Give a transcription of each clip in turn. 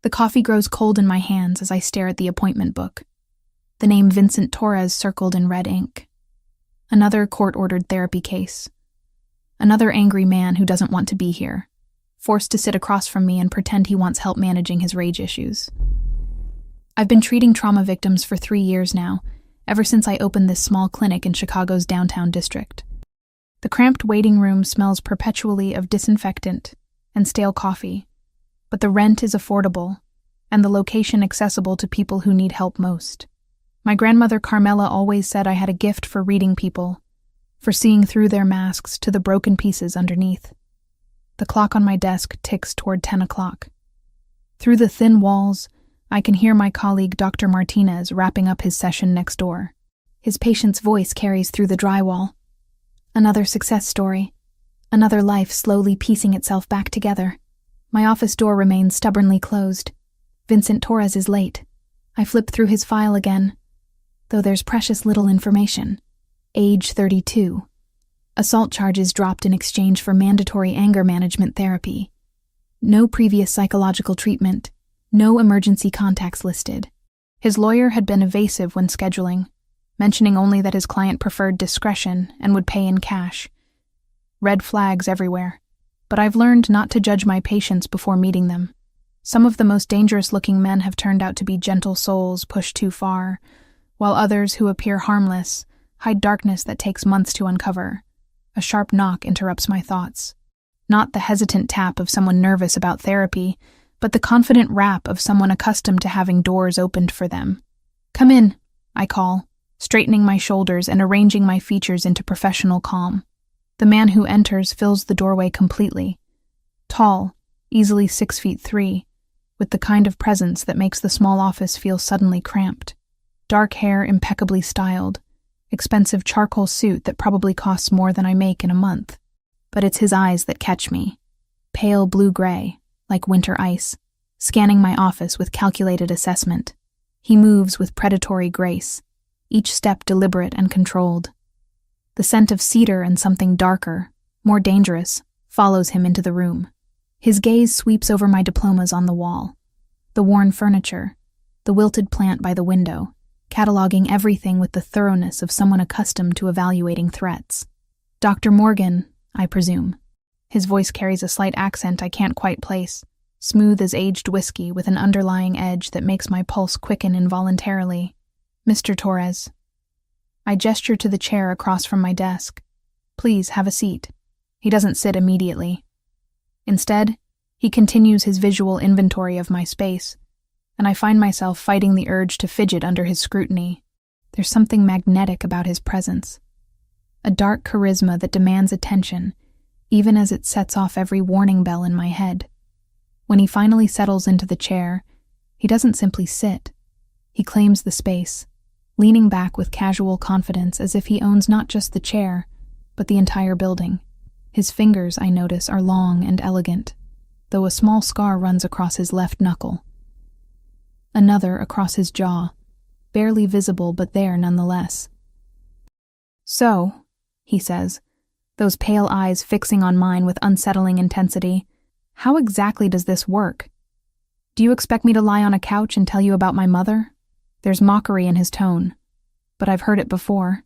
The coffee grows cold in my hands as I stare at the appointment book. The name Vincent Torres circled in red ink. Another court-ordered therapy case. Another angry man who doesn't want to be here, forced to sit across from me and pretend he wants help managing his rage issues. I've been treating trauma victims for 3 years now, ever since I opened this small clinic in Chicago's downtown district. The cramped waiting room smells perpetually of disinfectant and stale coffee, but the rent is affordable and the location accessible to people who need help most. My grandmother Carmela always said I had a gift for reading people, for seeing through their masks to the broken pieces underneath. The clock on my desk ticks toward 10 o'clock. Through the thin walls, I can hear my colleague Dr. Martinez wrapping up his session next door. His patient's voice carries through the drywall. Another success story. Another life slowly piecing itself back together. My office door remains stubbornly closed. Vincent Torres is late. I flip through his file again, though there's precious little information. Age 32. Assault charges dropped in exchange for mandatory anger management therapy. No previous psychological treatment. No emergency contacts listed. His lawyer had been evasive when scheduling, mentioning only that his client preferred discretion and would pay in cash. Red flags everywhere, but I've learned not to judge my patients before meeting them. Some of the most dangerous-looking men have turned out to be gentle souls pushed too far, while others who appear harmless hide darkness that takes months to uncover. A sharp knock interrupts my thoughts. Not the hesitant tap of someone nervous about therapy, but the confident rap of someone accustomed to having doors opened for them. "Come in," I call, straightening my shoulders and arranging my features into professional calm. The man who enters fills the doorway completely. Tall, easily 6'3", with the kind of presence that makes the small office feel suddenly cramped. Dark hair impeccably styled, expensive charcoal suit that probably costs more than I make in a month. But it's his eyes that catch me. Pale blue-gray, like winter ice, scanning my office with calculated assessment. He moves with predatory grace, each step deliberate and controlled. The scent of cedar and something darker, more dangerous, follows him into the room. His gaze sweeps over my diplomas on the wall, the worn furniture, the wilted plant by the window, cataloging everything with the thoroughness of someone accustomed to evaluating threats. "Dr. Morgan, I presume." His voice carries a slight accent I can't quite place, smooth as aged whiskey with an underlying edge that makes my pulse quicken involuntarily. "Mr. Torres." I gesture to the chair across from my desk. "Please have a seat." He doesn't sit immediately. Instead, he continues his visual inventory of my space, and I find myself fighting the urge to fidget under his scrutiny. There's something magnetic about his presence. A dark charisma that demands attention, even as it sets off every warning bell in my head. When he finally settles into the chair, he doesn't simply sit. He claims the space, leaning back with casual confidence as if he owns not just the chair, but the entire building. His fingers, I notice, are long and elegant, though a small scar runs across his left knuckle. Another across his jaw, barely visible but there nonetheless. "So," he says, those pale eyes fixing on mine with unsettling intensity, "how exactly does this work? Do you expect me to lie on a couch and tell you about my mother?" There's mockery in his tone, but I've heard it before.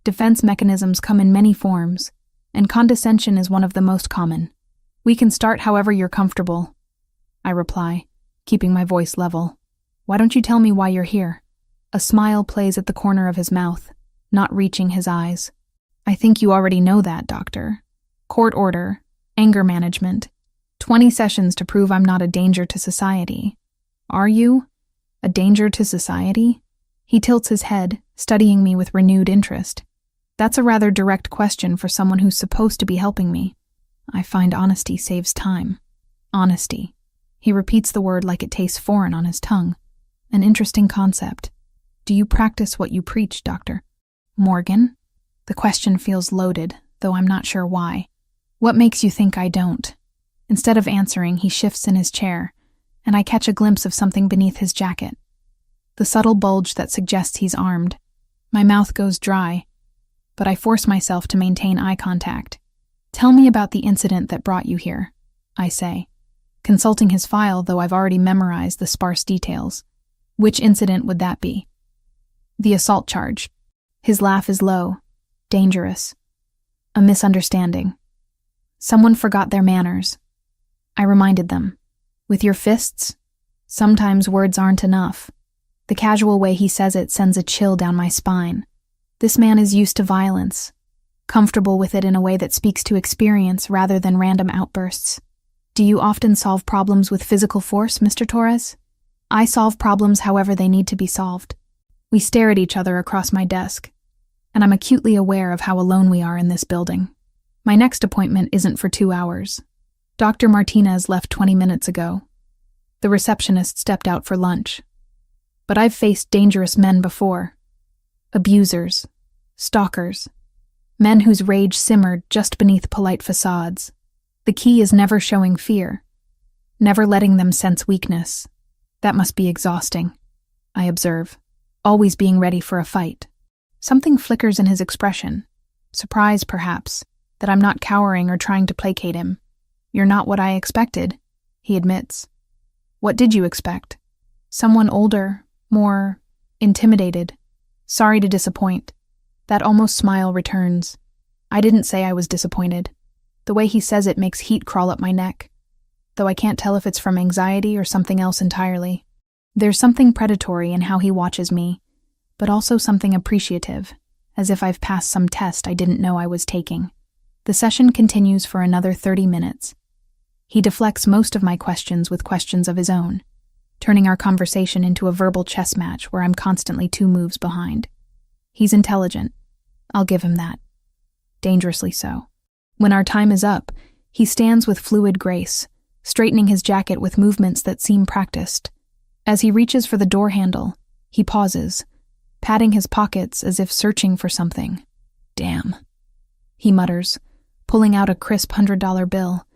Defense mechanisms come in many forms, and condescension is one of the most common. "We can start however you're comfortable," I reply, keeping my voice level. "Why don't you tell me why you're here?" A smile plays at the corner of his mouth, not reaching his eyes. "I think you already know that, doctor. Court order, anger management, 20 sessions to prove I'm not a danger to society. Are you? A danger to society?" He tilts his head, studying me with renewed interest. That's a rather direct question for someone who's supposed to be helping me. I find honesty saves time. Honesty. He repeats the word like it tastes foreign on his tongue. An interesting concept. "Do you practice what you preach, Doctor Morgan?" The question feels loaded, though I'm not sure why. "What makes you think I don't?" Instead of answering, he shifts in his chair, and I catch a glimpse of something beneath his jacket. The subtle bulge that suggests he's armed. My mouth goes dry, but I force myself to maintain eye contact. "Tell me about the incident that brought you here," I say. consulting his file, though I've already memorized the sparse details. Which incident would that be? The assault charge. His laugh is low, dangerous. A misunderstanding. Someone forgot their manners. I reminded them. With your fists? Sometimes words aren't enough. The casual way he says it sends a chill down my spine. This man is used to violence, comfortable with it in a way that speaks to experience rather than random outbursts. Do you often solve problems with physical force, Mr. Torres? I solve problems however they need to be solved. We stare at each other across my desk, and I'm acutely aware of how alone we are in this building. My next appointment isn't for 2 hours. Dr. Martinez left 20 minutes ago. The receptionist stepped out for lunch. But I've faced dangerous men before. Abusers, stalkers, men whose rage simmered just beneath polite facades. The key is never showing fear, never letting them sense weakness. That must be exhausting, I observe, always being ready for a fight. Something flickers in his expression, surprise perhaps, that I'm not cowering or trying to placate him. You're not what I expected, he admits. What did you expect? Someone older, more intimidated. Sorry to disappoint. That almost smile returns. I didn't say I was disappointed. The way he says it makes heat crawl up my neck, though I can't tell if it's from anxiety or something else entirely. There's something predatory in how he watches me, but also something appreciative, as if I've passed some test I didn't know I was taking. The session continues for another 30 minutes. He deflects most of my questions with questions of his own, turning our conversation into a verbal chess match where I'm constantly 2 moves behind. He's intelligent. I'll give him that. Dangerously so. When our time is up, he stands with fluid grace, straightening his jacket with movements that seem practiced. As he reaches for the door handle, he pauses, patting his pockets as if searching for something. Damn, he mutters, pulling out a crisp $100 bill.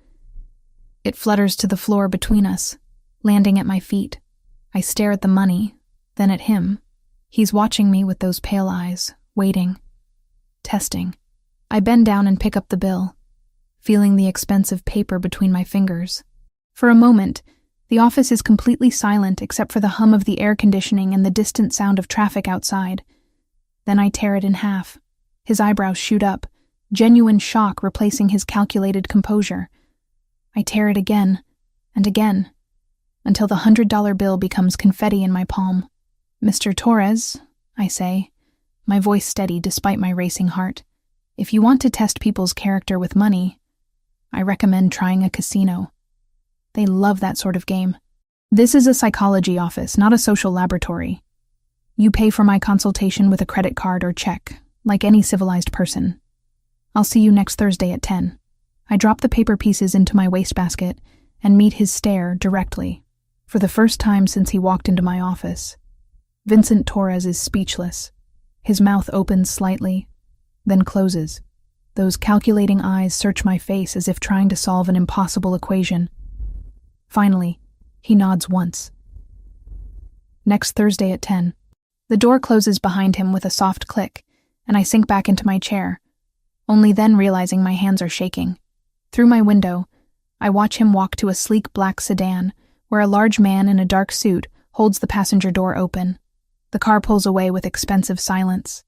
It flutters to the floor between us, landing at my feet. I stare at the money, then at him. He's watching me with those pale eyes, waiting, testing. I bend down and pick up the bill, feeling the expensive paper between my fingers. For a moment, the office is completely silent except for the hum of the air conditioning and the distant sound of traffic outside. Then I tear it in half. His eyebrows shoot up, genuine shock replacing his calculated composure. I tear it again, and again, until the $100 bill becomes confetti in my palm. Mr. Torres, I say, my voice steady despite my racing heart. If you want to test people's character with money, I recommend trying a casino. They love that sort of game. This is a psychology office, not a social laboratory. You pay for my consultation with a credit card or check, like any civilized person. I'll see you next Thursday at 10. I drop the paper pieces into my wastebasket and meet his stare directly. For the first time since he walked into my office, Vincent Torres is speechless. His mouth opens slightly, then closes. Those calculating eyes search my face as if trying to solve an impossible equation. Finally, he nods once. Next Thursday at 10. The door closes behind him with a soft click, and I sink back into my chair, only then realizing my hands are shaking. Through my window, I watch him walk to a sleek black sedan, where a large man in a dark suit holds the passenger door open. The car pulls away with expensive silence.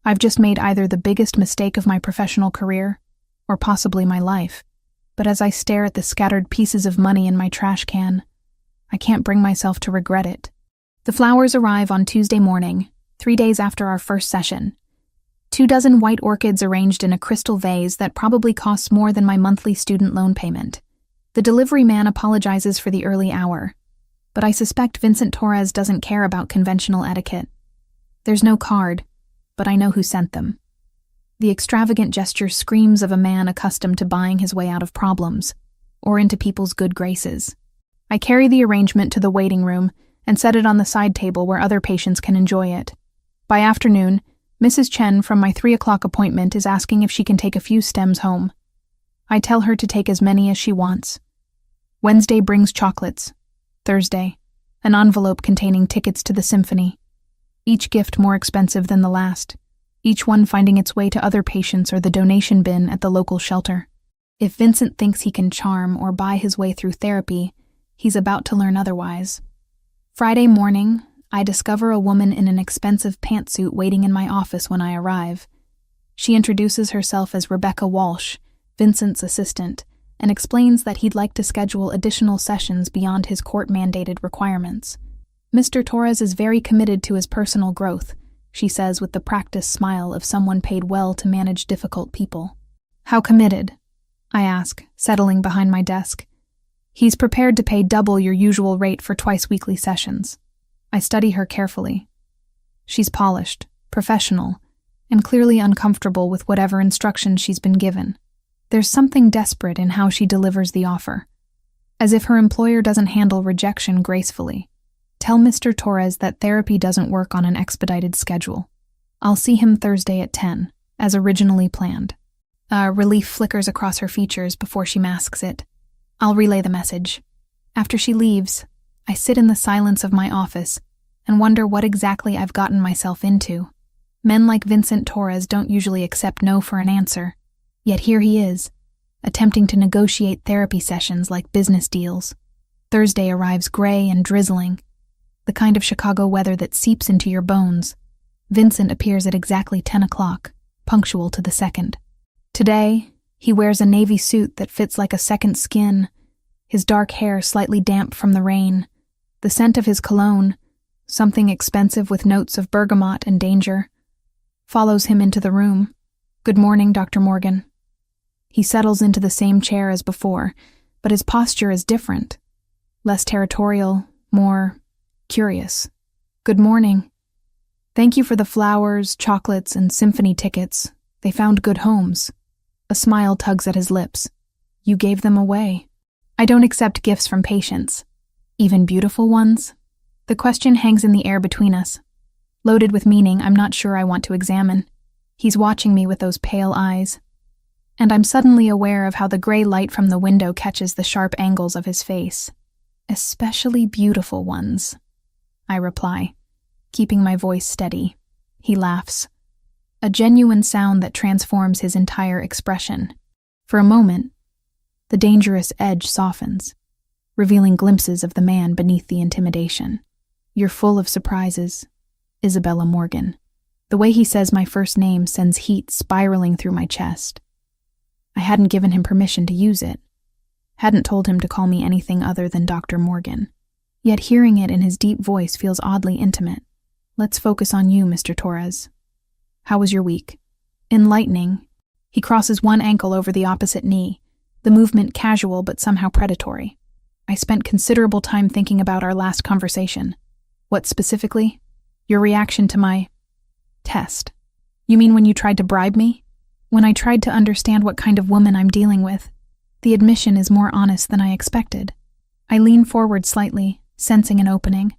I've just made either the biggest mistake of my professional career, or possibly my life. But as I stare at the scattered pieces of money in my trash can, I can't bring myself to regret it. The flowers arrive on Tuesday morning, 3 days after our first session. 24 white orchids arranged in a crystal vase that probably costs more than my monthly student loan payment. The delivery man apologizes for the early hour, but I suspect Vincent Torres doesn't care about conventional etiquette. There's no card, but I know who sent them. The extravagant gesture screams of a man accustomed to buying his way out of problems, or into people's good graces. I carry the arrangement to the waiting room and set it on the side table where other patients can enjoy it. By afternoon, Mrs. Chen from my 3 o'clock appointment is asking if she can take a few stems home. I tell her to take as many as she wants. Wednesday brings chocolates. Thursday, an envelope containing tickets to the symphony. Each gift more expensive than the last, each one finding its way to other patients or the donation bin at the local shelter. If Vincent thinks he can charm or buy his way through therapy, He's about to learn otherwise. Friday morning, I discover a woman in an expensive pantsuit waiting in my office when I arrive. She introduces herself as Rebecca Walsh, Vincent's assistant, and explains that he'd like to schedule additional sessions beyond his court-mandated requirements. Mr. Torres is very committed to his personal growth, she says with the practiced smile of someone paid well to manage difficult people. How committed? I ask, settling behind my desk. He's prepared to pay double your usual rate for twice-weekly sessions. I study her carefully. She's polished, professional, and clearly uncomfortable with whatever instructions she's been given. There's something desperate in how she delivers the offer, as if her employer doesn't handle rejection gracefully. Tell Mr. Torres that therapy doesn't work on an expedited schedule. I'll see him Thursday at 10, as originally planned. Relief flickers across her features before she masks it. I'll relay the message. After she leaves, I sit in the silence of my office and wonder what exactly I've gotten myself into. Men like Vincent Torres don't usually accept no for an answer, yet here he is, attempting to negotiate therapy sessions like business deals. Thursday arrives gray and drizzling, the kind of Chicago weather that seeps into your bones. Vincent appears at exactly 10 o'clock, punctual to the second. Today, he wears a navy suit that fits like a second skin, his dark hair slightly damp from the rain. The scent of his cologne, something expensive with notes of bergamot and danger, follows him into the room. Good morning, Dr. Morgan. He settles into the same chair as before, but his posture is different. Less territorial, more curious. Good morning. Thank you for the flowers, chocolates, and symphony tickets. They found good homes. A smile tugs at his lips. You gave them away. I don't accept gifts from patients. Even beautiful ones? The question hangs in the air between us. Loaded with meaning I'm not sure I want to examine. He's watching me with those pale eyes. And I'm suddenly aware of how the gray light from the window catches the sharp angles of his face. Especially beautiful ones, I reply, keeping my voice steady. He laughs. A genuine sound that transforms his entire expression. For a moment, the dangerous edge softens, revealing glimpses of the man beneath the intimidation. You're full of surprises, Isabella Morgan. The way he says my first name sends heat spiraling through my chest. I hadn't given him permission to use it, hadn't told him to call me anything other than Dr. Morgan. Yet hearing it in his deep voice feels oddly intimate. Let's focus on you, Mr. Torres. How was your week? Enlightening. He crosses one ankle over the opposite knee, the movement casual but somehow predatory. I spent considerable time thinking about our last conversation. What specifically? Your reaction to my test. You mean when you tried to bribe me? When I tried to understand what kind of woman I'm dealing with. The admission is more honest than I expected. I lean forward slightly, sensing an opening.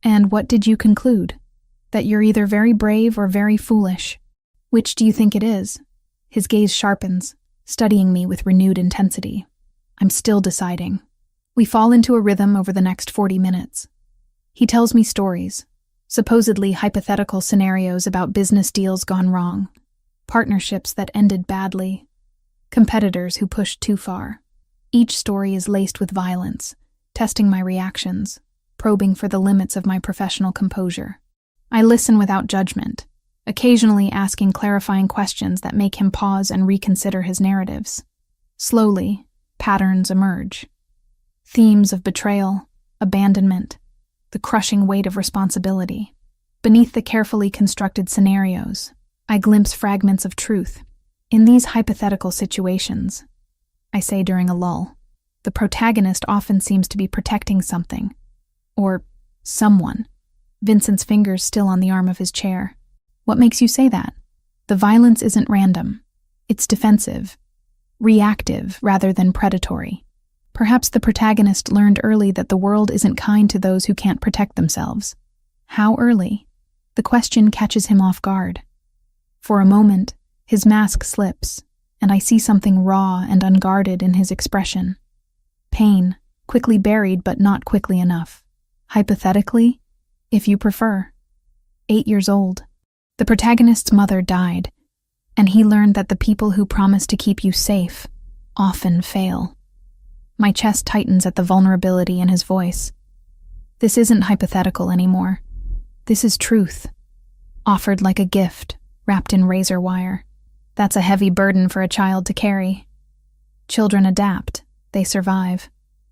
And what did you conclude? That you're either very brave or very foolish. Which do you think it is? His gaze sharpens, studying me with renewed intensity. I'm still deciding. We fall into a rhythm over the next 40 minutes. He tells me stories, supposedly hypothetical scenarios about business deals gone wrong, partnerships that ended badly, competitors who pushed too far. Each story is laced with violence, testing my reactions, probing for the limits of my professional composure. I listen without judgment, occasionally asking clarifying questions that make him pause and reconsider his narratives. Slowly, patterns emerge. Themes of betrayal, abandonment, the crushing weight of responsibility. Beneath the carefully constructed scenarios, I glimpse fragments of truth. In these hypothetical situations, I say during a lull, the protagonist often seems to be protecting something, or someone. Vincent's fingers still on the arm of his chair. What makes you say that? The violence isn't random. It's defensive, reactive rather than predatory. Perhaps the protagonist learned early that the world isn't kind to those who can't protect themselves. How early? The question catches him off guard. For a moment, his mask slips, and I see something raw and unguarded in his expression. Pain, quickly buried but not quickly enough. Hypothetically, if you prefer. 8 years old. The protagonist's mother died, and he learned that the people who promise to keep you safe often fail. My chest tightens at the vulnerability in his voice. This isn't hypothetical anymore. This is truth, offered like a gift, wrapped in razor wire. That's a heavy burden for a child to carry. Children adapt. They survive.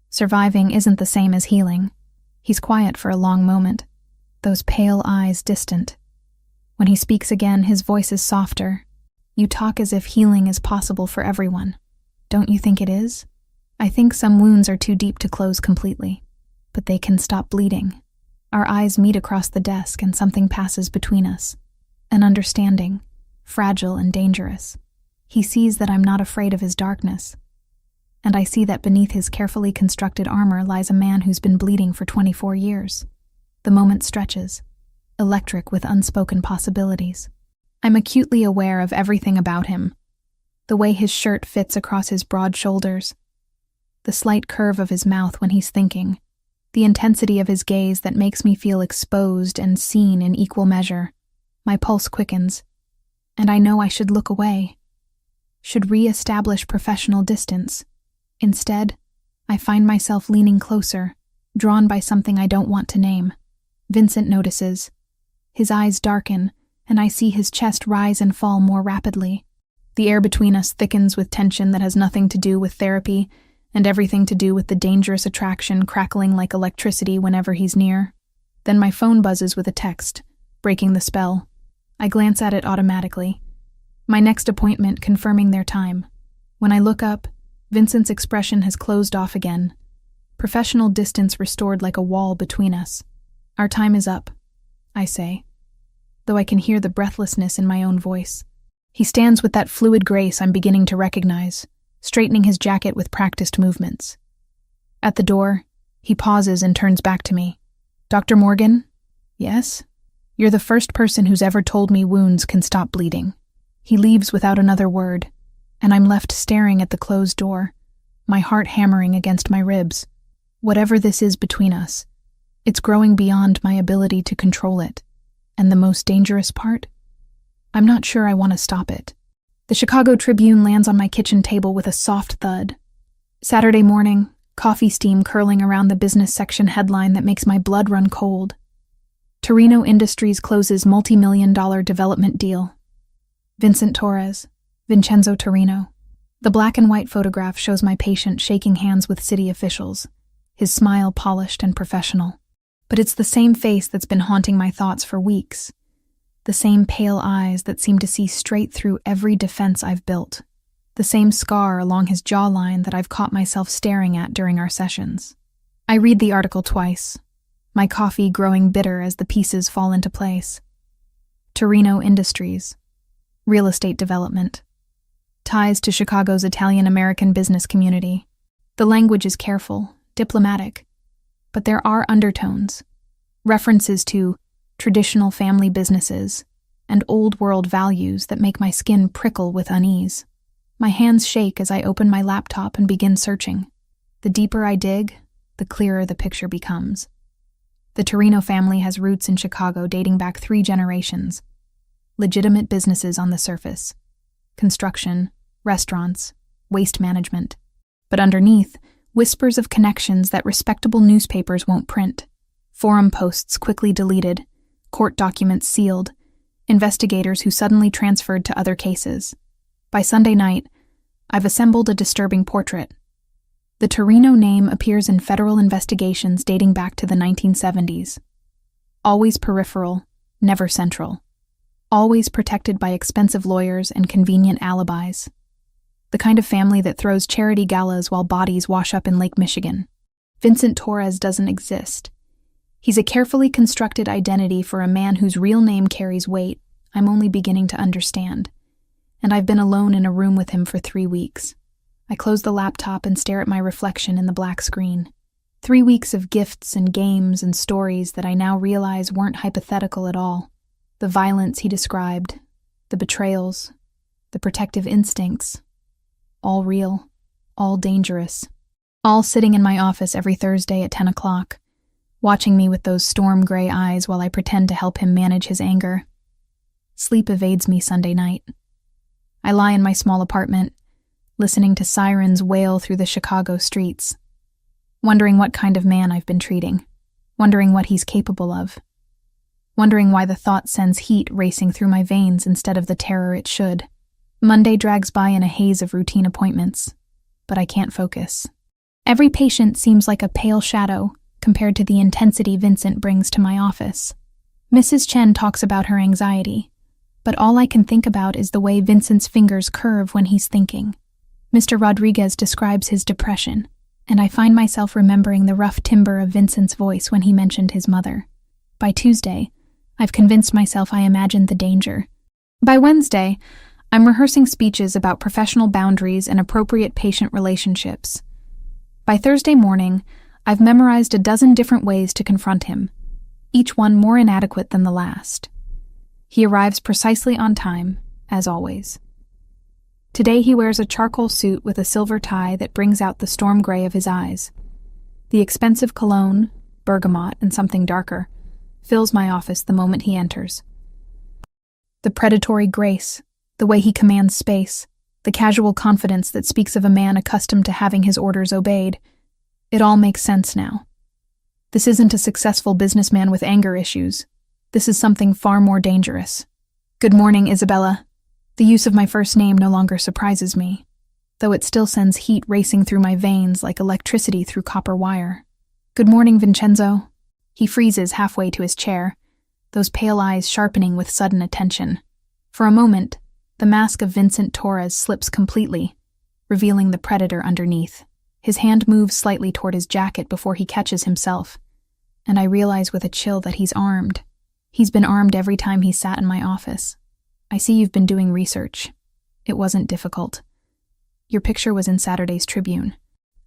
Surviving isn't the same as healing. He's quiet for a long moment, those pale eyes distant. When he speaks again, his voice is softer. You talk as if healing is possible for everyone. Don't you think it is? I think some wounds are too deep to close completely, but they can stop bleeding. Our eyes meet across the desk and something passes between us. An understanding, fragile and dangerous. He sees that I'm not afraid of his darkness. And I see that beneath his carefully constructed armor lies a man who's been bleeding for 24 years. The moment stretches, electric with unspoken possibilities. I'm acutely aware of everything about him. The way his shirt fits across his broad shoulders, the slight curve of his mouth when he's thinking, the intensity of his gaze that makes me feel exposed and seen in equal measure. My pulse quickens, and I know I should look away, should re-establish professional distance. Instead, I find myself leaning closer, drawn by something I don't want to name. Vincent notices. His eyes darken, and I see his chest rise and fall more rapidly. The air between us thickens with tension that has nothing to do with therapy, and everything to do with the dangerous attraction crackling like electricity whenever he's near. Then my phone buzzes with a text, breaking the spell. I glance at it automatically. My next appointment confirming their time. When I look up, Vincent's expression has closed off again. Professional distance restored like a wall between us. Our time is up, I say, though I can hear the breathlessness in my own voice. He stands with that fluid grace I'm beginning to recognize, straightening his jacket with practiced movements. At the door, he pauses and turns back to me. Dr. Morgan? Yes? You're the first person who's ever told me wounds can stop bleeding. He leaves without another word, and I'm left staring at the closed door, my heart hammering against my ribs. Whatever this is between us, it's growing beyond my ability to control it. And the most dangerous part? I'm not sure I want to stop it. The Chicago Tribune lands on my kitchen table with a soft thud. Saturday morning, coffee steam curling around the business section headline that makes my blood run cold. Torino Industries closes multi-million-dollar development deal. Vincent Torres, Vincenzo Torino. The black and white photograph shows my patient shaking hands with city officials, his smile polished and professional. But it's the same face that's been haunting my thoughts for weeks. The same pale eyes that seem to see straight through every defense I've built. The same scar along his jawline that I've caught myself staring at during our sessions. I read the article twice, my coffee growing bitter as the pieces fall into place. Torino Industries. Real estate development. Ties to Chicago's Italian-American business community. The language is careful, diplomatic, but there are undertones, references to traditional family businesses and old-world values that make my skin prickle with unease. My hands shake as I open my laptop and begin searching. The deeper I dig, the clearer the picture becomes. The Torino family has roots in Chicago dating back 3 generations. Legitimate businesses on the surface. Construction, restaurants, waste management. But underneath, whispers of connections that respectable newspapers won't print. Forum posts quickly deleted, court documents sealed, investigators who suddenly transferred to other cases. By Sunday night, I've assembled a disturbing portrait. The Torino name appears in federal investigations dating back to the 1970s. Always peripheral, never central. Always protected by expensive lawyers and convenient alibis. The kind of family that throws charity galas while bodies wash up in Lake Michigan. Vincent Torres doesn't exist. He's a carefully constructed identity for a man whose real name carries weight I'm only beginning to understand. And I've been alone in a room with him for 3 weeks. I close the laptop and stare at my reflection in the black screen. 3 weeks of gifts and games and stories that I now realize weren't hypothetical at all. The violence he described, the betrayals, the protective instincts, all real, all dangerous, all sitting in my office every Thursday at 10 o'clock, watching me with those storm gray eyes while I pretend to help him manage his anger. Sleep evades me Sunday night. I lie in my small apartment, listening to sirens wail through the Chicago streets, wondering what kind of man I've been treating, wondering what he's capable of, wondering why the thought sends heat racing through my veins instead of the terror it should. Monday drags by in a haze of routine appointments, but I can't focus. Every patient seems like a pale shadow compared to the intensity Vincent brings to my office. Mrs. Chen talks about her anxiety, but all I can think about is the way Vincent's fingers curve when he's thinking. Mr. Rodriguez describes his depression, and I find myself remembering the rough timbre of Vincent's voice when he mentioned his mother. By Tuesday, I've convinced myself I imagined the danger. By Wednesday, I'm rehearsing speeches about professional boundaries and appropriate patient relationships. By Thursday morning, I've memorized a dozen different ways to confront him, each one more inadequate than the last. He arrives precisely on time, as always. Today he wears a charcoal suit with a silver tie that brings out the storm gray of his eyes. The expensive cologne, bergamot and something darker, fills my office the moment he enters. The predatory grace, the way he commands space, the casual confidence that speaks of a man accustomed to having his orders obeyed, it all makes sense now. This isn't a successful businessman with anger issues. This is something far more dangerous. Good morning, Isabella. The use of my first name no longer surprises me, though it still sends heat racing through my veins like electricity through copper wire. Good morning, Vincenzo. He freezes halfway to his chair, those pale eyes sharpening with sudden attention. For a moment, the mask of Vincent Torres slips completely, revealing the predator underneath. His hand moves slightly toward his jacket before he catches himself, and I realize with a chill that he's armed. He's been armed every time he sat in my office. I see you've been doing research. It wasn't difficult. Your picture was in Saturday's Tribune.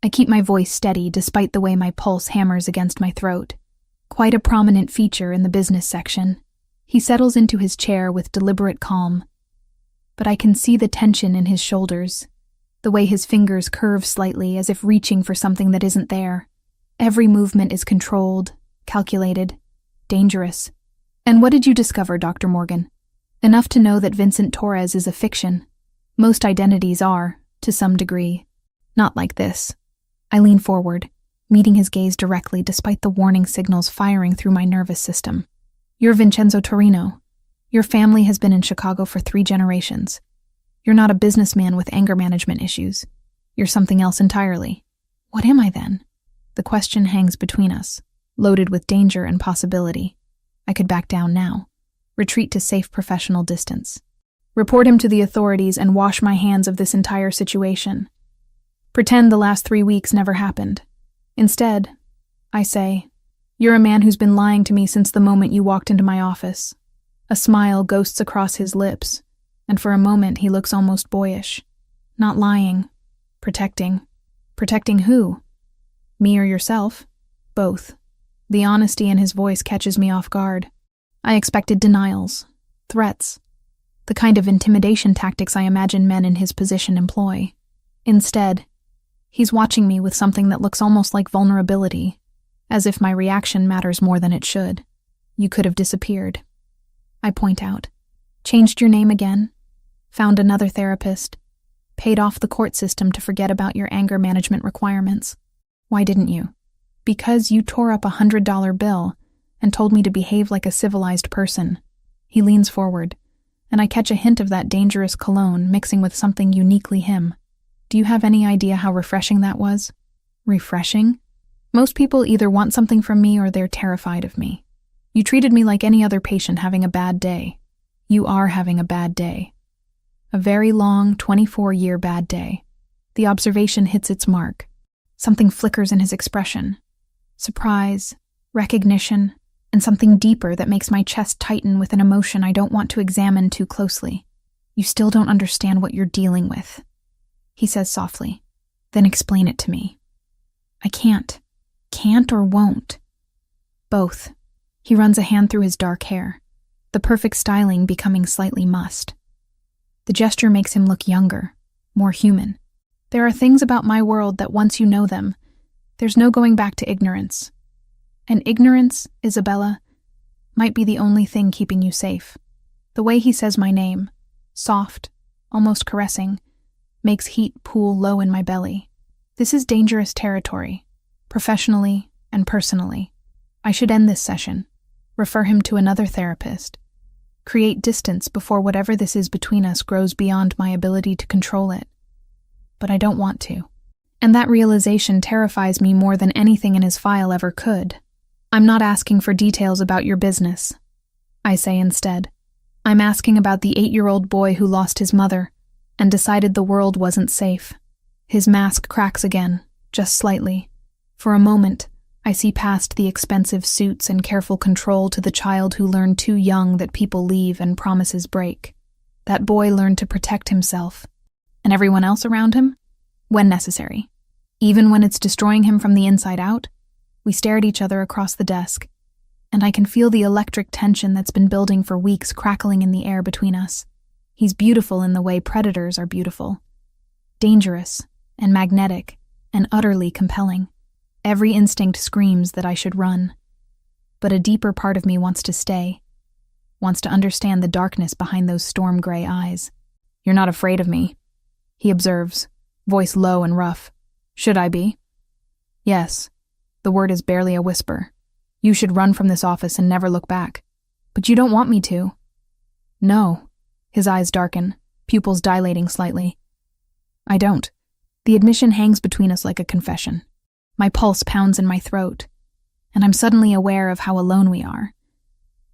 I keep my voice steady despite the way my pulse hammers against my throat. Quite a prominent feature in the business section. He settles into his chair with deliberate calm. But I can see the tension in his shoulders, the way his fingers curve slightly as if reaching for something that isn't there. Every movement is controlled, calculated, dangerous. And what did you discover, Dr. Morgan? Enough to know that Vincent Torres is a fiction. Most identities are, to some degree. Not like this. I lean forward, meeting his gaze directly despite the warning signals firing through my nervous system. You're Vincenzo Torino. Your family has been in Chicago for 3 generations. You're not a businessman with anger management issues. You're something else entirely. What am I then? The question hangs between us, loaded with danger and possibility. I could back down now, retreat to safe professional distance, report him to the authorities and wash my hands of this entire situation. Pretend the last 3 weeks never happened. Instead, I say, you're a man who's been lying to me since the moment you walked into my office. A smile ghosts across his lips, and for a moment he looks almost boyish. Not lying, protecting. Protecting who? Me or yourself? Both. The honesty in his voice catches me off guard. I expected denials, threats, the kind of intimidation tactics I imagine men in his position employ. Instead, he's watching me with something that looks almost like vulnerability, as if my reaction matters more than it should. You could have disappeared. I point out. Changed your name again? Found another therapist? Paid off the court system to forget about your anger management requirements? Why didn't you? Because you tore up $100 bill and told me to behave like a civilized person. He leans forward, and I catch a hint of that dangerous cologne mixing with something uniquely him. Do you have any idea how refreshing that was? Refreshing? Most people either want something from me or they're terrified of me. You treated me like any other patient having a bad day. You are having a bad day. A very long, 24-year bad day. The observation hits its mark. Something flickers in his expression. Surprise, recognition, and something deeper that makes my chest tighten with an emotion I don't want to examine too closely. You still don't understand what you're dealing with, he says softly. Then explain it to me. I can't. Can't or won't. Both. He runs a hand through his dark hair, the perfect styling becoming slightly mussed. The gesture makes him look younger, more human. There are things about my world that once you know them, there's no going back to ignorance. And ignorance, Isabella, might be the only thing keeping you safe. The way he says my name, soft, almost caressing, makes heat pool low in my belly. This is dangerous territory, professionally and personally. I should end this session, refer him to another therapist, create distance before whatever this is between us grows beyond my ability to control it. But I don't want to. And that realization terrifies me more than anything in his file ever could. I'm not asking for details about your business, I say instead. I'm asking about the 8-year-old boy who lost his mother and decided the world wasn't safe. His mask cracks again, just slightly. For a moment, I see past the expensive suits and careful control to the child who learned too young that people leave and promises break. That boy learned to protect himself. And everyone else around him? When necessary. Even when it's destroying him from the inside out? We stare at each other across the desk, and I can feel the electric tension that's been building for weeks crackling in the air between us. He's beautiful in the way predators are beautiful. Dangerous and magnetic and utterly compelling. Every instinct screams that I should run. But a deeper part of me wants to stay, wants to understand the darkness behind those storm gray eyes. You're not afraid of me, he observes, voice low and rough. Should I be? Yes. The word is barely a whisper. You should run from this office and never look back. But you don't want me to. No. His eyes darken, pupils dilating slightly. I don't. The admission hangs between us like a confession. My pulse pounds in my throat, and I'm suddenly aware of how alone we are.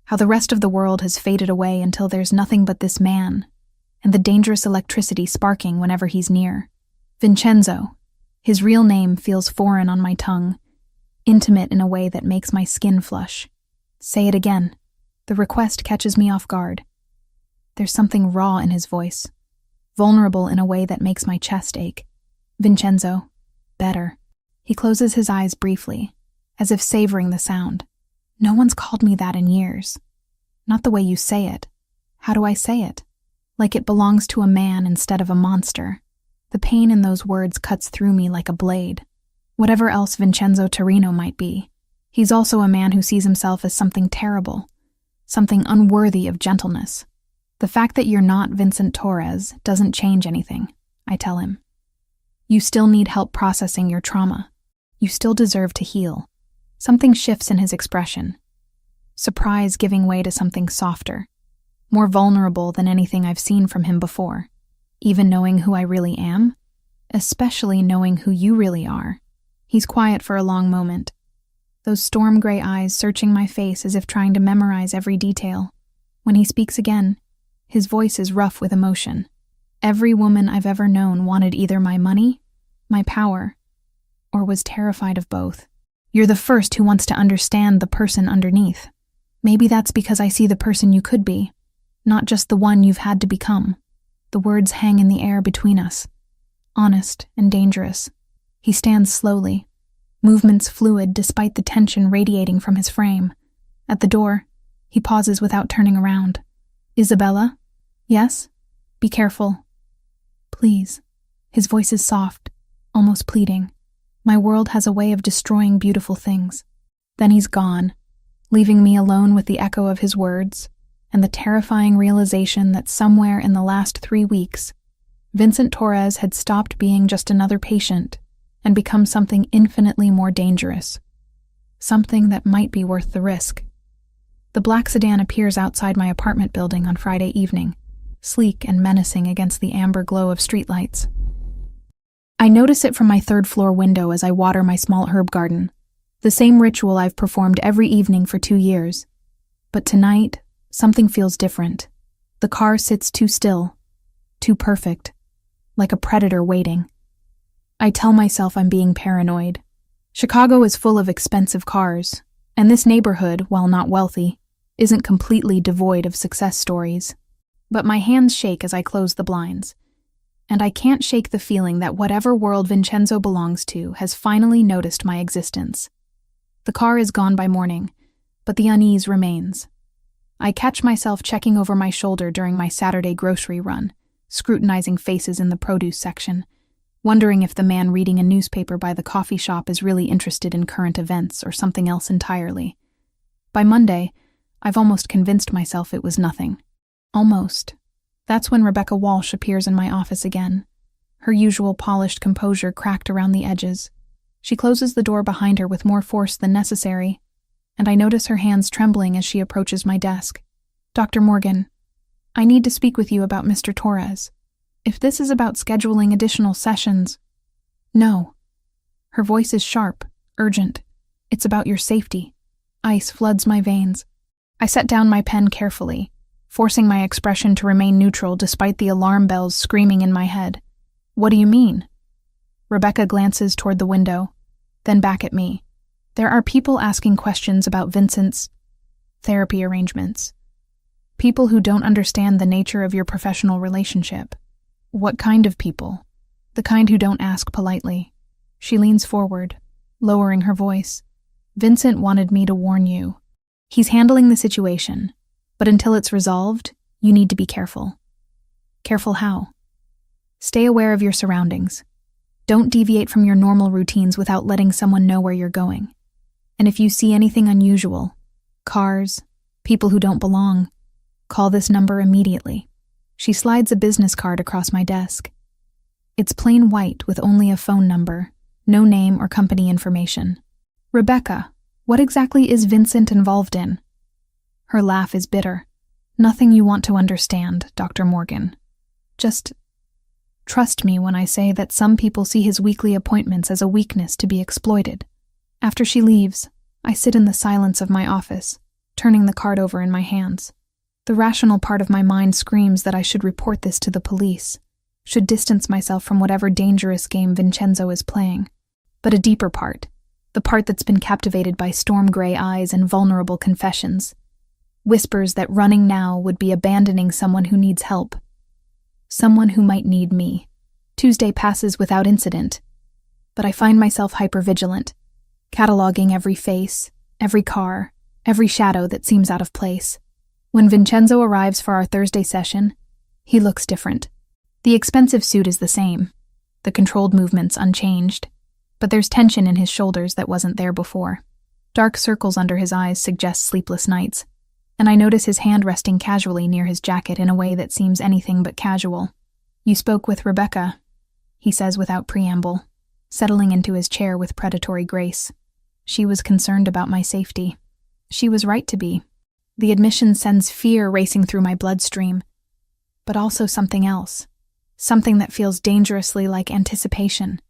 How the rest of the world has faded away until there's nothing but this man, and the dangerous electricity sparking whenever he's near. Vincenzo. His real name feels foreign on my tongue, intimate in a way that makes my skin flush. Say it again. The request catches me off guard. There's something raw in his voice, vulnerable in a way that makes my chest ache. Vincenzo. Better. He closes his eyes briefly, as if savoring the sound. No one's called me that in years. Not the way you say it. How do I say it? Like it belongs to a man instead of a monster. The pain in those words cuts through me like a blade. Whatever else Vincenzo Torino might be, he's also a man who sees himself as something terrible, something unworthy of gentleness. The fact that you're not Vincent Torres doesn't change anything, I tell him. You still need help processing your trauma. You still deserve to heal. Something shifts in his expression. Surprise giving way to something softer, more vulnerable than anything I've seen from him before. Even knowing who I really am, especially knowing who you really are. He's quiet for a long moment, those storm gray eyes searching my face as if trying to memorize every detail. When he speaks again, his voice is rough with emotion. Every woman I've ever known wanted either my money, my power, or was terrified of both. You're the first who wants to understand the person underneath. Maybe that's because I see the person you could be, not just the one you've had to become. The words hang in the air between us, honest and dangerous. He stands slowly, movements fluid despite the tension radiating from his frame. At the door, he pauses without turning around. Isabella? Yes? Be careful. Please. His voice is soft, almost pleading. My world has a way of destroying beautiful things. Then he's gone, leaving me alone with the echo of his words and the terrifying realization that somewhere in the last 3 weeks, Vincent Torres had stopped being just another patient and become something infinitely more dangerous. Something that might be worth the risk. The black sedan appears outside my apartment building on Friday evening, sleek and menacing against the amber glow of streetlights. I notice it from my 3rd-floor window as I water my small herb garden, the same ritual I've performed every evening for 2 years. But tonight, something feels different. The car sits too still, too perfect, like a predator waiting. I tell myself I'm being paranoid. Chicago is full of expensive cars, and this neighborhood, while not wealthy, isn't completely devoid of success stories. But my hands shake as I close the blinds, and I can't shake the feeling that whatever world Vincenzo belongs to has finally noticed my existence. The car is gone by morning, but the unease remains. I catch myself checking over my shoulder during my Saturday grocery run, scrutinizing faces in the produce section, wondering if the man reading a newspaper by the coffee shop is really interested in current events or something else entirely. By Monday, I've almost convinced myself it was nothing. Almost. That's when Rebecca Walsh appears in my office again. her usual polished composure cracked around the edges. She closes the door behind her with more force than necessary, and I notice her hands trembling as she approaches my desk. Dr. Morgan, I need to speak with you about Mr. Torres. If this is about scheduling additional sessions... No. Her voice is sharp, urgent. It's about your safety. Ice floods my veins. I set down my pen carefully, forcing my expression to remain neutral despite the alarm bells screaming in my head. What do you mean? Rebecca glances toward the window, then back at me. There are people asking questions about Vincent's therapy arrangements. People who don't understand the nature of your professional relationship. What kind of people? The kind who don't ask politely. She leans forward, lowering her voice. Vincent wanted me to warn you. He's handling the situation, but until it's resolved, you need to be careful. Careful how? Stay aware of your surroundings. Don't deviate from your normal routines without letting someone know where you're going. And if you see anything unusual, cars, people who don't belong, call this number immediately. She slides a business card across my desk. It's plain white with only a phone number, no name or company information. Rebecca, what exactly is Vincent involved in? Her laugh is bitter. Nothing you want to understand, Dr. Morgan. Just trust me when I say that some people see his weekly appointments as a weakness to be exploited. After she leaves, I sit in the silence of my office, turning the card over in my hands. The rational part of my mind screams that I should report this to the police, should distance myself from whatever dangerous game Vincenzo is playing. But a deeper part, the part that's been captivated by storm gray eyes and vulnerable confessions, whispers that running now would be abandoning someone who needs help. Someone who might need me. Tuesday passes without incident, but I find myself hypervigilant, cataloging every face, every car, every shadow that seems out of place. When Vincenzo arrives for our Thursday session, he looks different. The expensive suit is the same, the controlled movements unchanged, but there's tension in his shoulders that wasn't there before. Dark circles under his eyes suggest sleepless nights, and I notice his hand resting casually near his jacket in a way that seems anything but casual. You spoke with Rebecca, he says without preamble, settling into his chair with predatory grace. She was concerned about my safety. She was right to be. The admission sends fear racing through my bloodstream, but also something else, something that feels dangerously like anticipation.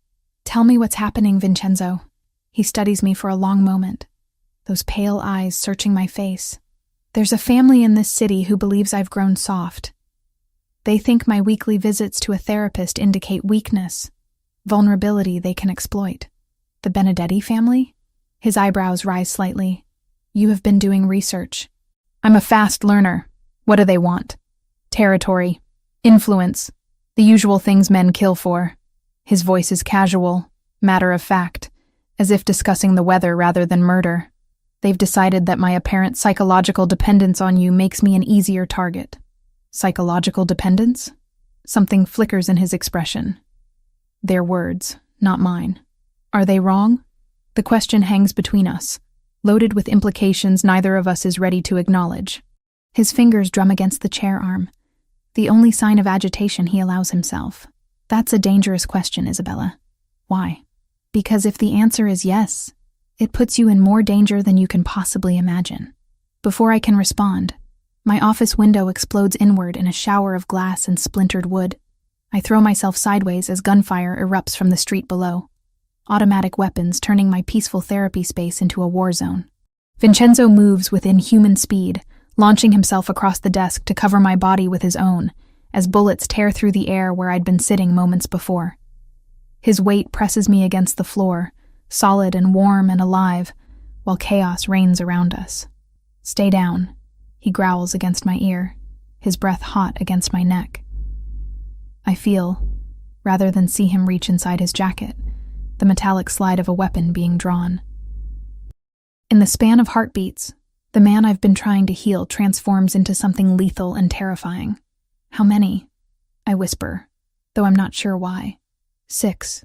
Tell me what's happening, Vincenzo. He studies me for a long moment, those pale eyes searching my face. There's a family in this city who believes I've grown soft. They think my weekly visits to a therapist indicate weakness, vulnerability they can exploit. The Benedetti family? His eyebrows rise slightly. You have been doing research. I'm a fast learner. What do they want? Territory, influence, the usual things men kill for. His voice is casual, matter of fact, as if discussing the weather rather than murder. They've decided that my apparent psychological dependence on you makes me an easier target. Psychological dependence? Something flickers in his expression. Their words, not mine. Are they wrong? The question hangs between us, loaded with implications neither of us is ready to acknowledge. His fingers drum against the chair arm, the only sign of agitation he allows himself. That's a dangerous question, Isabella. Why? Because if the answer is yes, it puts you in more danger than you can possibly imagine. Before I can respond, my office window explodes inward in a shower of glass and splintered wood. I throw myself sideways as gunfire erupts from the street below, automatic weapons turning my peaceful therapy space into a war zone. Vincenzo moves with inhuman speed, launching himself across the desk to cover my body with his own, as bullets tear through the air where I'd been sitting moments before. His weight presses me against the floor, solid and warm and alive, while chaos reigns around us. Stay down, he growls against my ear, his breath hot against my neck. I feel, rather than see him reach inside his jacket, the metallic slide of a weapon being drawn. In the span of heartbeats, the man I've been trying to heal transforms into something lethal and terrifying. How many? I whisper, though I'm not sure why. 6.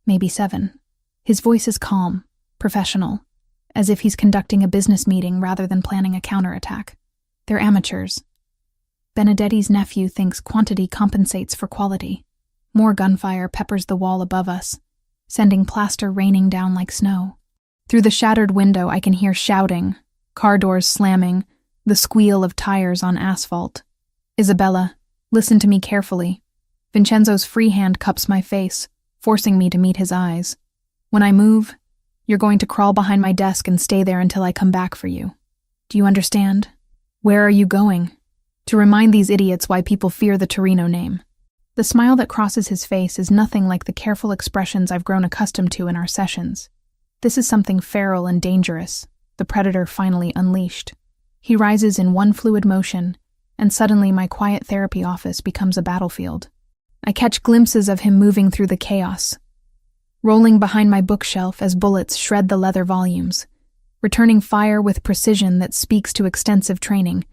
Maybe 7. His voice is calm, professional, as if he's conducting a business meeting rather than planning a counterattack. They're amateurs. Benedetti's nephew thinks quantity compensates for quality. More gunfire peppers the wall above us, sending plaster raining down like snow. Through the shattered window, I can hear shouting, car doors slamming, the squeal of tires on asphalt. Isabella, listen to me carefully. Vincenzo's free hand cups my face, forcing me to meet his eyes. When I move, you're going to crawl behind my desk and stay there until I come back for you. Do you understand? Where are you going? To remind these idiots why people fear the Torino name. The smile that crosses his face is nothing like the careful expressions I've grown accustomed to in our sessions. This is something feral and dangerous, the predator finally unleashed. He rises in one fluid motion, and suddenly my quiet therapy office becomes a battlefield. I catch glimpses of him moving through the chaos, rolling behind my bookshelf as bullets shred the leather volumes, returning fire with precision that speaks to extensive training,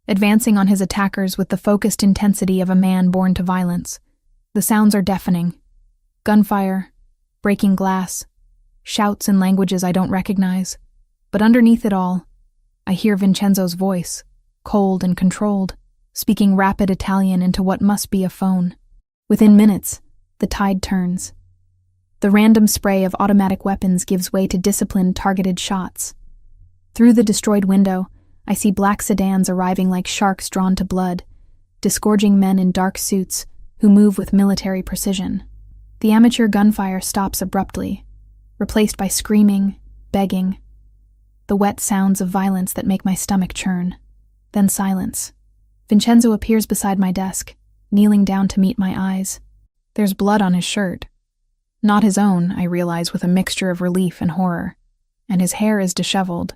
advancing on his attackers with the focused intensity of a man born to violence. The sounds are deafening. Gunfire, breaking glass, shouts in languages I don't recognize. But underneath it all, I hear Vincenzo's voice, cold and controlled, speaking rapid Italian into what must be a phone. Within minutes, the tide turns. The random spray of automatic weapons gives way to disciplined, targeted shots. Through the destroyed window, I see black sedans arriving like sharks drawn to blood, disgorging men in dark suits who move with military precision. The amateur gunfire stops abruptly, replaced by screaming, begging, the wet sounds of violence that make my stomach churn. Then silence. Vincenzo appears beside my desk, kneeling down to meet my eyes. There's blood on his shirt. Not his own, I realize with a mixture of relief and horror. And his hair is disheveled,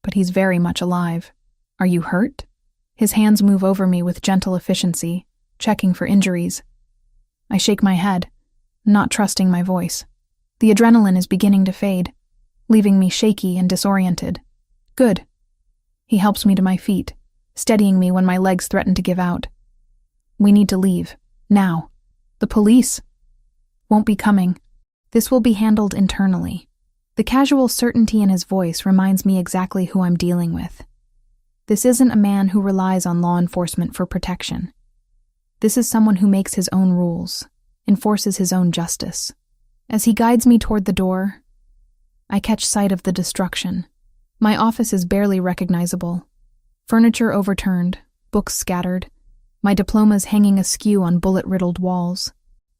but he's very much alive. Are you hurt? His hands move over me with gentle efficiency, checking for injuries. I shake my head, not trusting my voice. The adrenaline is beginning to fade, leaving me shaky and disoriented. Good. He helps me to my feet, steadying me when my legs threaten to give out. We need to leave. Now. The police won't be coming. This will be handled internally. The casual certainty in his voice reminds me exactly who I'm dealing with. This isn't a man who relies on law enforcement for protection. This is someone who makes his own rules, enforces his own justice. As he guides me toward the door, I catch sight of the destruction. My office is barely recognizable. Furniture overturned, books scattered, my diplomas hanging askew on bullet-riddled walls.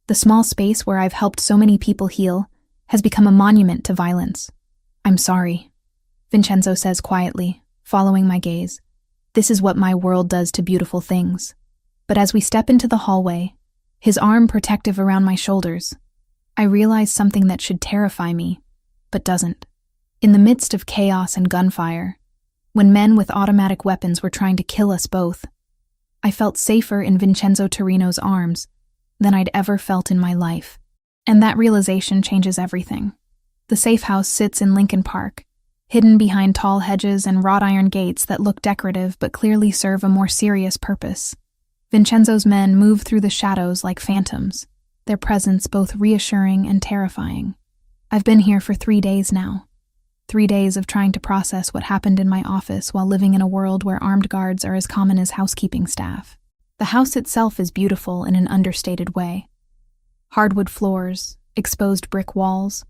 The small space where I've helped so many people heal has become a monument to violence. I'm sorry, Vincenzo says quietly, following my gaze. This is what my world does to beautiful things. But as we step into the hallway, his arm protective around my shoulders, I realize something that should terrify me, but doesn't. In the midst of chaos and gunfire, when men with automatic weapons were trying to kill us both, I felt safer in Vincenzo Torino's arms than I'd ever felt in my life. And that realization changes everything. The safe house sits in Lincoln Park, hidden behind tall hedges and wrought iron gates that look decorative but clearly serve a more serious purpose. Vincenzo's men move through the shadows like phantoms, their presence both reassuring and terrifying. I've been here for 3 days now. 3 days of trying to process what happened in my office while living in a world where armed guards are as common as housekeeping staff. The house itself is beautiful in an understated way. Hardwood floors, exposed brick walls,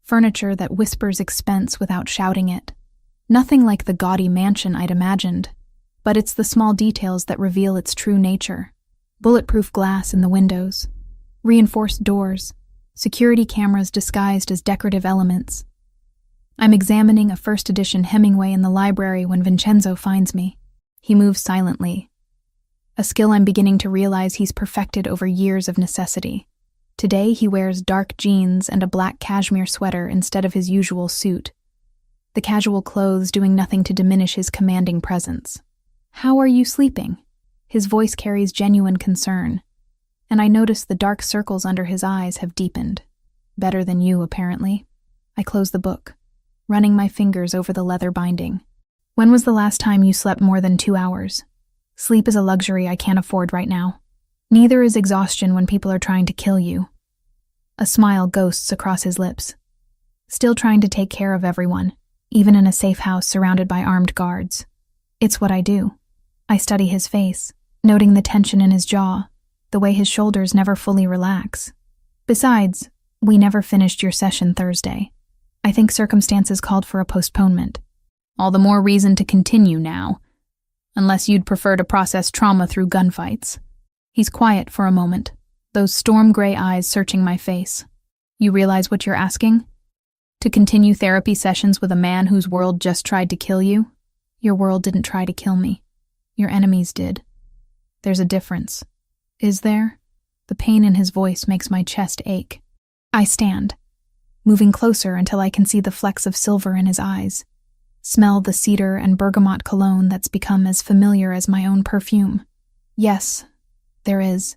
furniture that whispers expense without shouting it. Nothing like the gaudy mansion I'd imagined, but it's the small details that reveal its true nature. Bulletproof glass in the windows, reinforced doors, security cameras disguised as decorative elements. I'm examining a first edition Hemingway in the library when Vincenzo finds me. He moves silently, a skill I'm beginning to realize he's perfected over years of necessity. Today he wears dark jeans and a black cashmere sweater instead of his usual suit, the casual clothes doing nothing to diminish his commanding presence. "How are you sleeping?" His voice carries genuine concern, and I notice the dark circles under his eyes have deepened. "Better than you, apparently." I close the book, running my fingers over the leather binding. "When was the last time you slept more than 2 hours? Sleep is a luxury I can't afford right now. Neither is exhaustion when people are trying to kill you." A smile ghosts across his lips. Still trying to take care of everyone, even in a safe house surrounded by armed guards. It's what I do. I study his face, noting the tension in his jaw, the way his shoulders never fully relax. Besides, we never finished your session Thursday. I think circumstances called for a postponement. All the more reason to continue now, unless you'd prefer to process trauma through gunfights. He's quiet for a moment, those storm gray eyes searching my face. You realize what you're asking? To continue therapy sessions with a man whose world just tried to kill you? Your world didn't try to kill me. Your enemies did. There's a difference. Is there? The pain in his voice makes my chest ache. I stand, moving closer until I can see the flecks of silver in his eyes. Smell the cedar and bergamot cologne that's become as familiar as my own perfume. Yes, there is,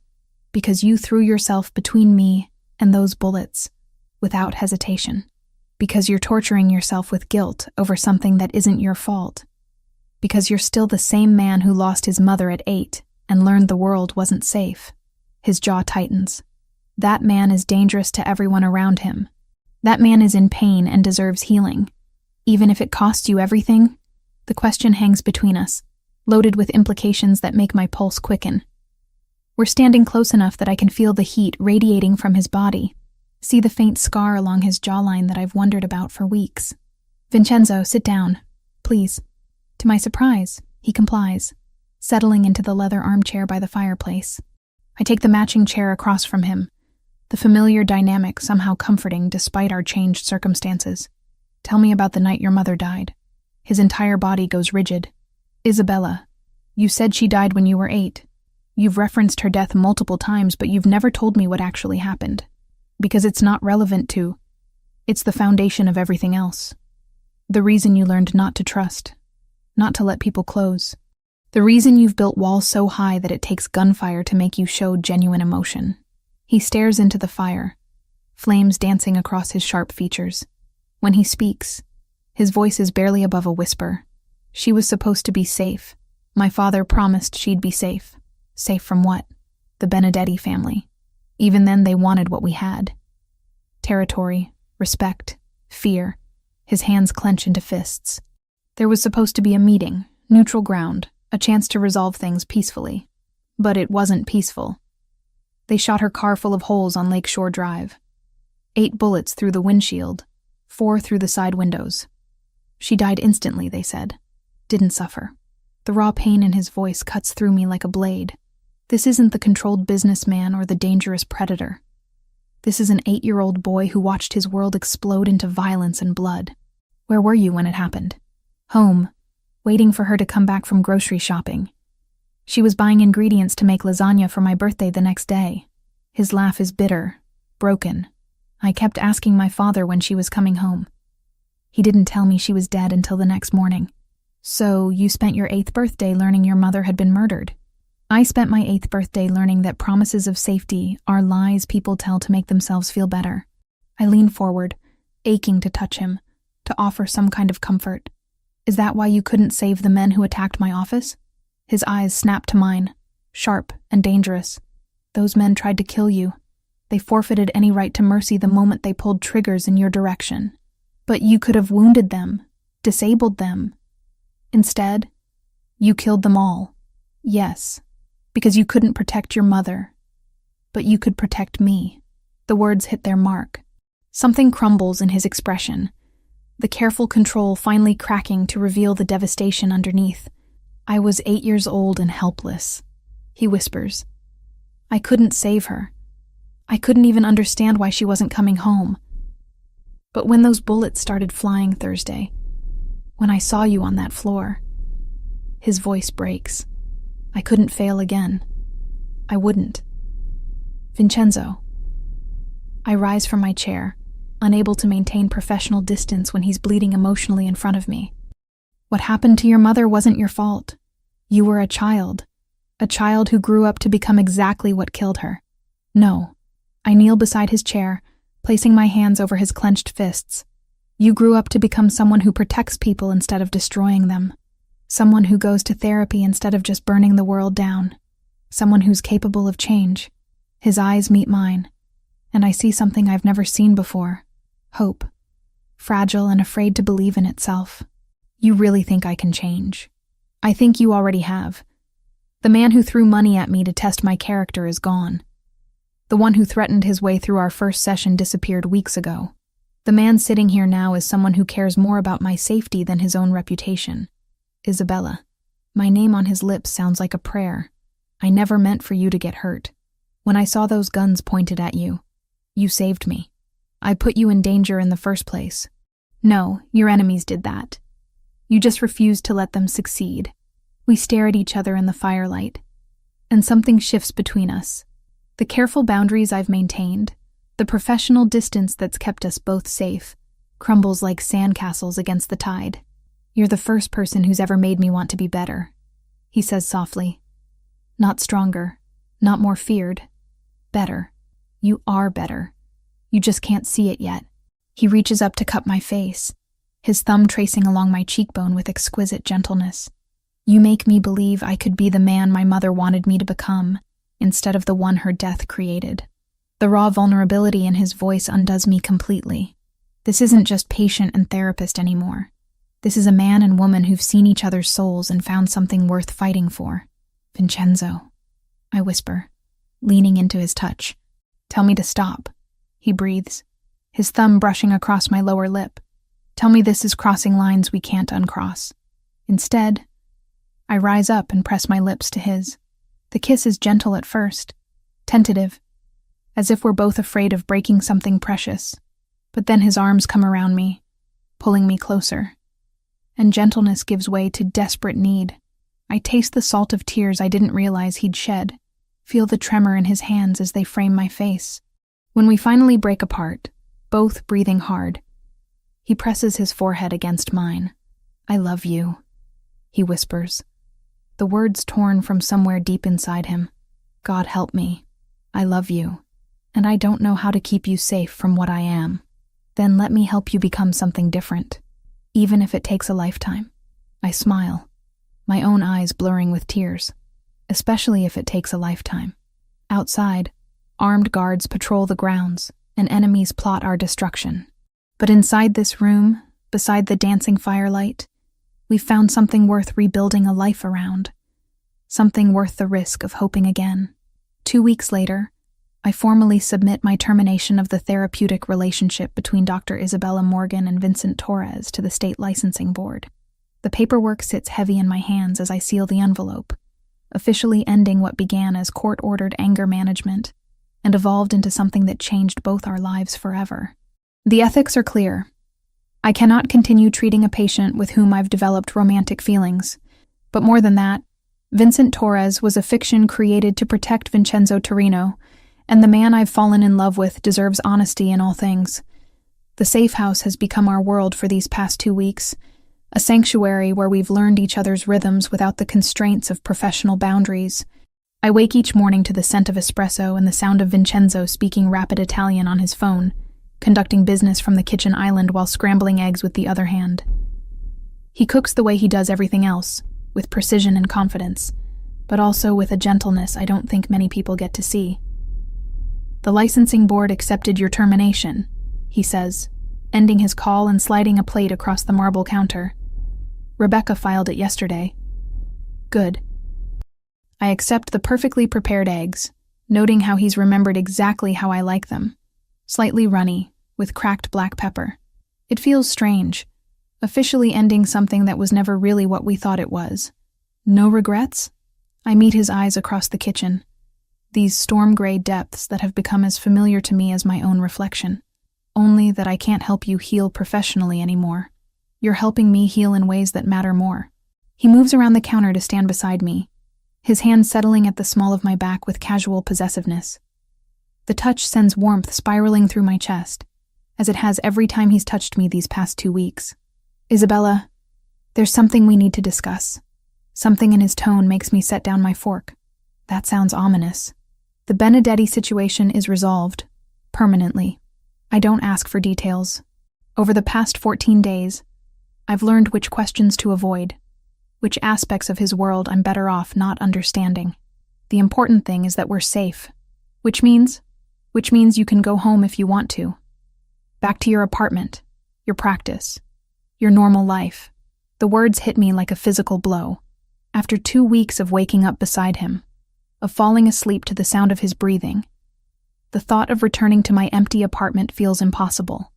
because you threw yourself between me and those bullets, without hesitation. Because you're torturing yourself with guilt over something that isn't your fault. Because you're still the same man who lost his mother at 8 and learned the world wasn't safe. His jaw tightens. That man is dangerous to everyone around him. That man is in pain and deserves healing. Even if it costs you everything, the question hangs between us, loaded with implications that make my pulse quicken. We're standing close enough that I can feel the heat radiating from his body, see the faint scar along his jawline that I've wondered about for weeks. Vincenzo, sit down, please. To my surprise, he complies, settling into the leather armchair by the fireplace. I take the matching chair across from him, the familiar dynamic somehow comforting despite our changed circumstances. Tell me about the night your mother died. His entire body goes rigid. Isabella, you said she died when you were 8. You've referenced her death multiple times, but you've never told me what actually happened. Because it's not relevant to. It's the foundation of everything else. The reason you learned not to trust. Not to let people close. The reason you've built walls so high that it takes gunfire to make you show genuine emotion. He stares into the fire, flames dancing across his sharp features. When he speaks, his voice is barely above a whisper. She was supposed to be safe. My father promised she'd be safe. Safe from what? The Benedetti family. Even then, they wanted what we had. Territory, respect, fear. His hands clench into fists. There was supposed to be a meeting, neutral ground, a chance to resolve things peacefully. But it wasn't peaceful. They shot her car full of holes on Lakeshore Drive. 8 bullets through the windshield, 4 through the side windows. She died instantly, they said. Didn't suffer. The raw pain in his voice cuts through me like a blade. This isn't the controlled businessman or the dangerous predator. This is an 8-year-old boy who watched his world explode into violence and blood. Where were you when it happened? Home, waiting for her to come back from grocery shopping. She was buying ingredients to make lasagna for my birthday the next day. His laugh is bitter, broken. I kept asking my father when she was coming home. He didn't tell me she was dead until the next morning. So you spent your 8th birthday learning your mother had been murdered. I spent my 8th birthday learning that promises of safety are lies people tell to make themselves feel better. I lean forward, aching to touch him, to offer some kind of comfort. Is that why you couldn't save the men who attacked my office? His eyes snap to mine, sharp and dangerous. Those men tried to kill you. They forfeited any right to mercy the moment they pulled triggers in your direction. But you could have wounded them, disabled them. Instead, you killed them all. Yes, because you couldn't protect your mother. But you could protect me. The words hit their mark. Something crumbles in his expression, the careful control finally cracking to reveal the devastation underneath. I was 8 years old and helpless, he whispers. I couldn't save her. I couldn't even understand why she wasn't coming home. But when those bullets started flying Thursday, when I saw you on that floor, his voice breaks. I couldn't fail again. I wouldn't. Vincenzo. I rise from my chair, unable to maintain professional distance when he's bleeding emotionally in front of me. What happened to your mother wasn't your fault. You were a child who grew up to become exactly what killed her. No. I kneel beside his chair, placing my hands over his clenched fists. You grew up to become someone who protects people instead of destroying them. Someone who goes to therapy instead of just burning the world down. Someone who's capable of change. His eyes meet mine, and I see something I've never seen before. Hope. Fragile and afraid to believe in itself. You really think I can change? I think you already have. The man who threw money at me to test my character is gone. The one who threatened his way through our first session disappeared weeks ago. The man sitting here now is someone who cares more about my safety than his own reputation. Isabella. My name on his lips sounds like a prayer. I never meant for you to get hurt. When I saw those guns pointed at you, you saved me. I put you in danger in the first place. No, your enemies did that. You just refused to let them succeed. We stare at each other in the firelight, and something shifts between us. The careful boundaries I've maintained, the professional distance that's kept us both safe, crumbles like sandcastles against the tide. You're the first person who's ever made me want to be better, he says softly. Not stronger, not more feared. Better. You are better. You just can't see it yet. He reaches up to cup my face, his thumb tracing along my cheekbone with exquisite gentleness. You make me believe I could be the man my mother wanted me to become, instead of the one her death created. The raw vulnerability in his voice undoes me completely. This isn't just patient and therapist anymore. This is a man and woman who've seen each other's souls and found something worth fighting for. Vincenzo, I whisper, leaning into his touch. Tell me to stop, he breathes, his thumb brushing across my lower lip. Tell me this is crossing lines we can't uncross. Instead, I rise up and press my lips to his. The kiss is gentle at first, tentative, as if we're both afraid of breaking something precious. But then his arms come around me, pulling me closer. And gentleness gives way to desperate need. I taste the salt of tears I didn't realize he'd shed, feel the tremor in his hands as they frame my face. When we finally break apart, both breathing hard, he presses his forehead against mine. I love you, he whispers, the words torn from somewhere deep inside him. God help me. I love you, and I don't know how to keep you safe from what I am. Then let me help you become something different, even if it takes a lifetime. I smile, my own eyes blurring with tears, especially if it takes a lifetime. Outside, armed guards patrol the grounds, and enemies plot our destruction. But inside this room, beside the dancing firelight, we've found something worth rebuilding a life around, something worth the risk of hoping again. 2 weeks later, I formally submit my termination of the therapeutic relationship between Dr. Isabella Morgan and Vincent Torres to the state licensing board. The paperwork sits heavy in my hands as I seal the envelope, officially ending what began as court-ordered anger management and evolved into something that changed both our lives forever. The ethics are clear. I cannot continue treating a patient with whom I've developed romantic feelings. But more than that, Vincent Torres was a fiction created to protect Vincenzo Torino, and the man I've fallen in love with deserves honesty in all things. The safe house has become our world for these past 2 weeks, a sanctuary where we've learned each other's rhythms without the constraints of professional boundaries. I wake each morning to the scent of espresso and the sound of Vincenzo speaking rapid Italian on his phone, conducting business from the kitchen island while scrambling eggs with the other hand. He cooks the way he does everything else, with precision and confidence, but also with a gentleness I don't think many people get to see. The licensing board accepted your termination, he says, ending his call and sliding a plate across the marble counter. Rebecca filed it yesterday. Good. I accept the perfectly prepared eggs, noting how he's remembered exactly how I like them. Slightly runny, with cracked black pepper. It feels strange, officially ending something that was never really what we thought it was. No regrets? I meet his eyes across the kitchen, these storm-gray depths that have become as familiar to me as my own reflection. Only that I can't help you heal professionally anymore. You're helping me heal in ways that matter more. He moves around the counter to stand beside me, his hand settling at the small of my back with casual possessiveness. The touch sends warmth spiraling through my chest, as it has every time he's touched me these past 2 weeks. Isabella, there's something we need to discuss. Something in his tone makes me set down my fork. That sounds ominous. The Benedetti situation is resolved, permanently. I don't ask for details. Over the past 14 days, I've learned which questions to avoid, which aspects of his world I'm better off not understanding. The important thing is that we're safe, which means you can go home if you want to. Back to your apartment, your practice, your normal life. The words hit me like a physical blow. After 2 weeks of waking up beside him, of falling asleep to the sound of his breathing, the thought of returning to my empty apartment feels impossible.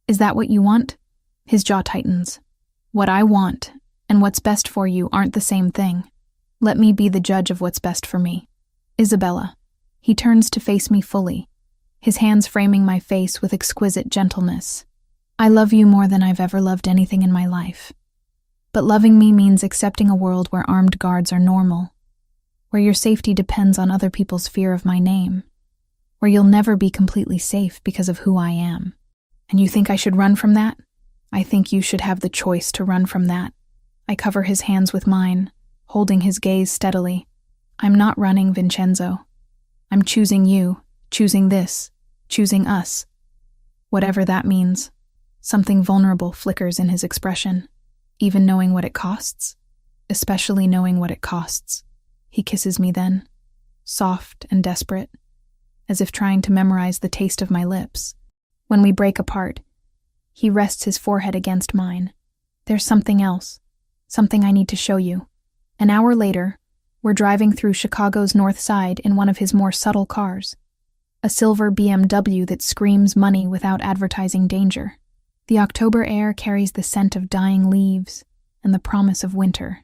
Is that what you want? His jaw tightens. What I want and what's best for you aren't the same thing. Let me be the judge of what's best for me. Isabella. He turns to face me fully, his hands framing my face with exquisite gentleness. I love you more than I've ever loved anything in my life. But loving me means accepting a world where armed guards are normal, where your safety depends on other people's fear of my name, where you'll never be completely safe because of who I am. And you think I should run from that? I think you should have the choice to run from that. I cover his hands with mine, holding his gaze steadily. I'm not running, Vincenzo. I'm choosing you, choosing this, choosing us. Whatever that means. Something vulnerable flickers in his expression, even knowing what it costs, especially knowing what it costs. He kisses me then, soft and desperate, as if trying to memorize the taste of my lips. When we break apart, he rests his forehead against mine. There's something else, something I need to show you. An hour later, we're driving through Chicago's North Side in one of his more subtle cars, a silver BMW that screams money without advertising danger. The October air carries the scent of dying leaves and the promise of winter,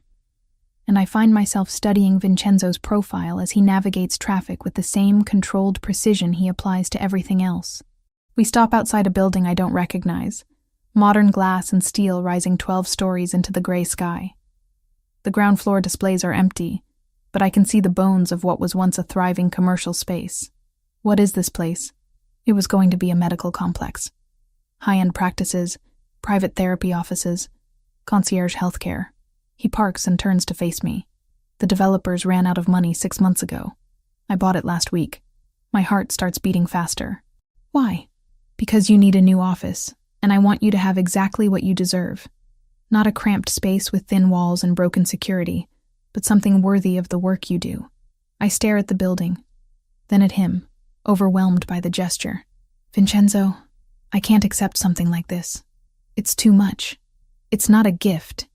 and I find myself studying Vincenzo's profile as he navigates traffic with the same controlled precision he applies to everything else. We stop outside a building I don't recognize, modern glass and steel rising 12 stories into the gray sky. The ground floor displays are empty, but I can see the bones of what was once a thriving commercial space. What is this place? It was going to be a medical complex. High-end practices, private therapy offices, concierge healthcare. He parks and turns to face me. The developers ran out of money 6 months ago. I bought it last week. My heart starts beating faster. Why? Because you need a new office, and I want you to have exactly what you deserve. Not a cramped space with thin walls and broken security, but something worthy of the work you do. I stare at the building, then at him, overwhelmed by the gesture. Vincenzo, I can't accept something like this. It's too much. It's not a gift.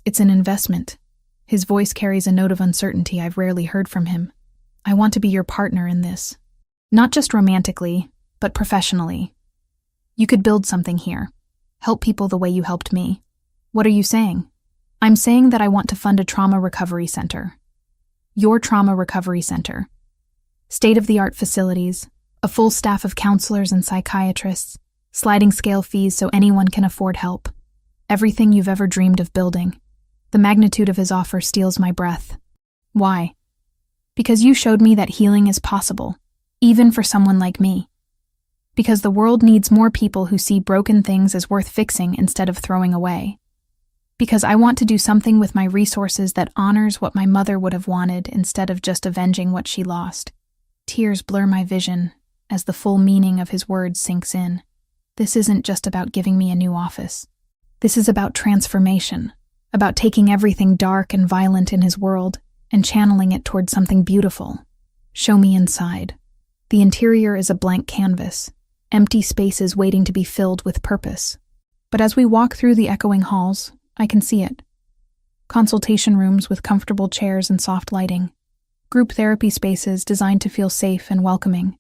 It's an investment. His voice carries a note of uncertainty I've rarely heard from him. I want to be your partner in this. Not just romantically, but professionally. You could build something here. Help people the way you helped me. What are you saying? I'm saying that I want to fund a trauma recovery center. Your trauma recovery center. State-of-the-art facilities, a full staff of counselors and psychiatrists, sliding scale fees so anyone can afford help. Everything you've ever dreamed of building. The magnitude of his offer steals my breath. Why? Because you showed me that healing is possible, even for someone like me. Because the world needs more people who see broken things as worth fixing instead of throwing away. Because I want to do something with my resources that honors what my mother would have wanted instead of just avenging what she lost. Tears blur my vision as the full meaning of his words sinks in. This isn't just about giving me a new office. This is about transformation, about taking everything dark and violent in his world and channeling it toward something beautiful. Show me inside. The interior is a blank canvas, empty spaces waiting to be filled with purpose. But as we walk through the echoing halls, I can see it. Consultation rooms with comfortable chairs and soft lighting. Group therapy spaces designed to feel safe and welcoming.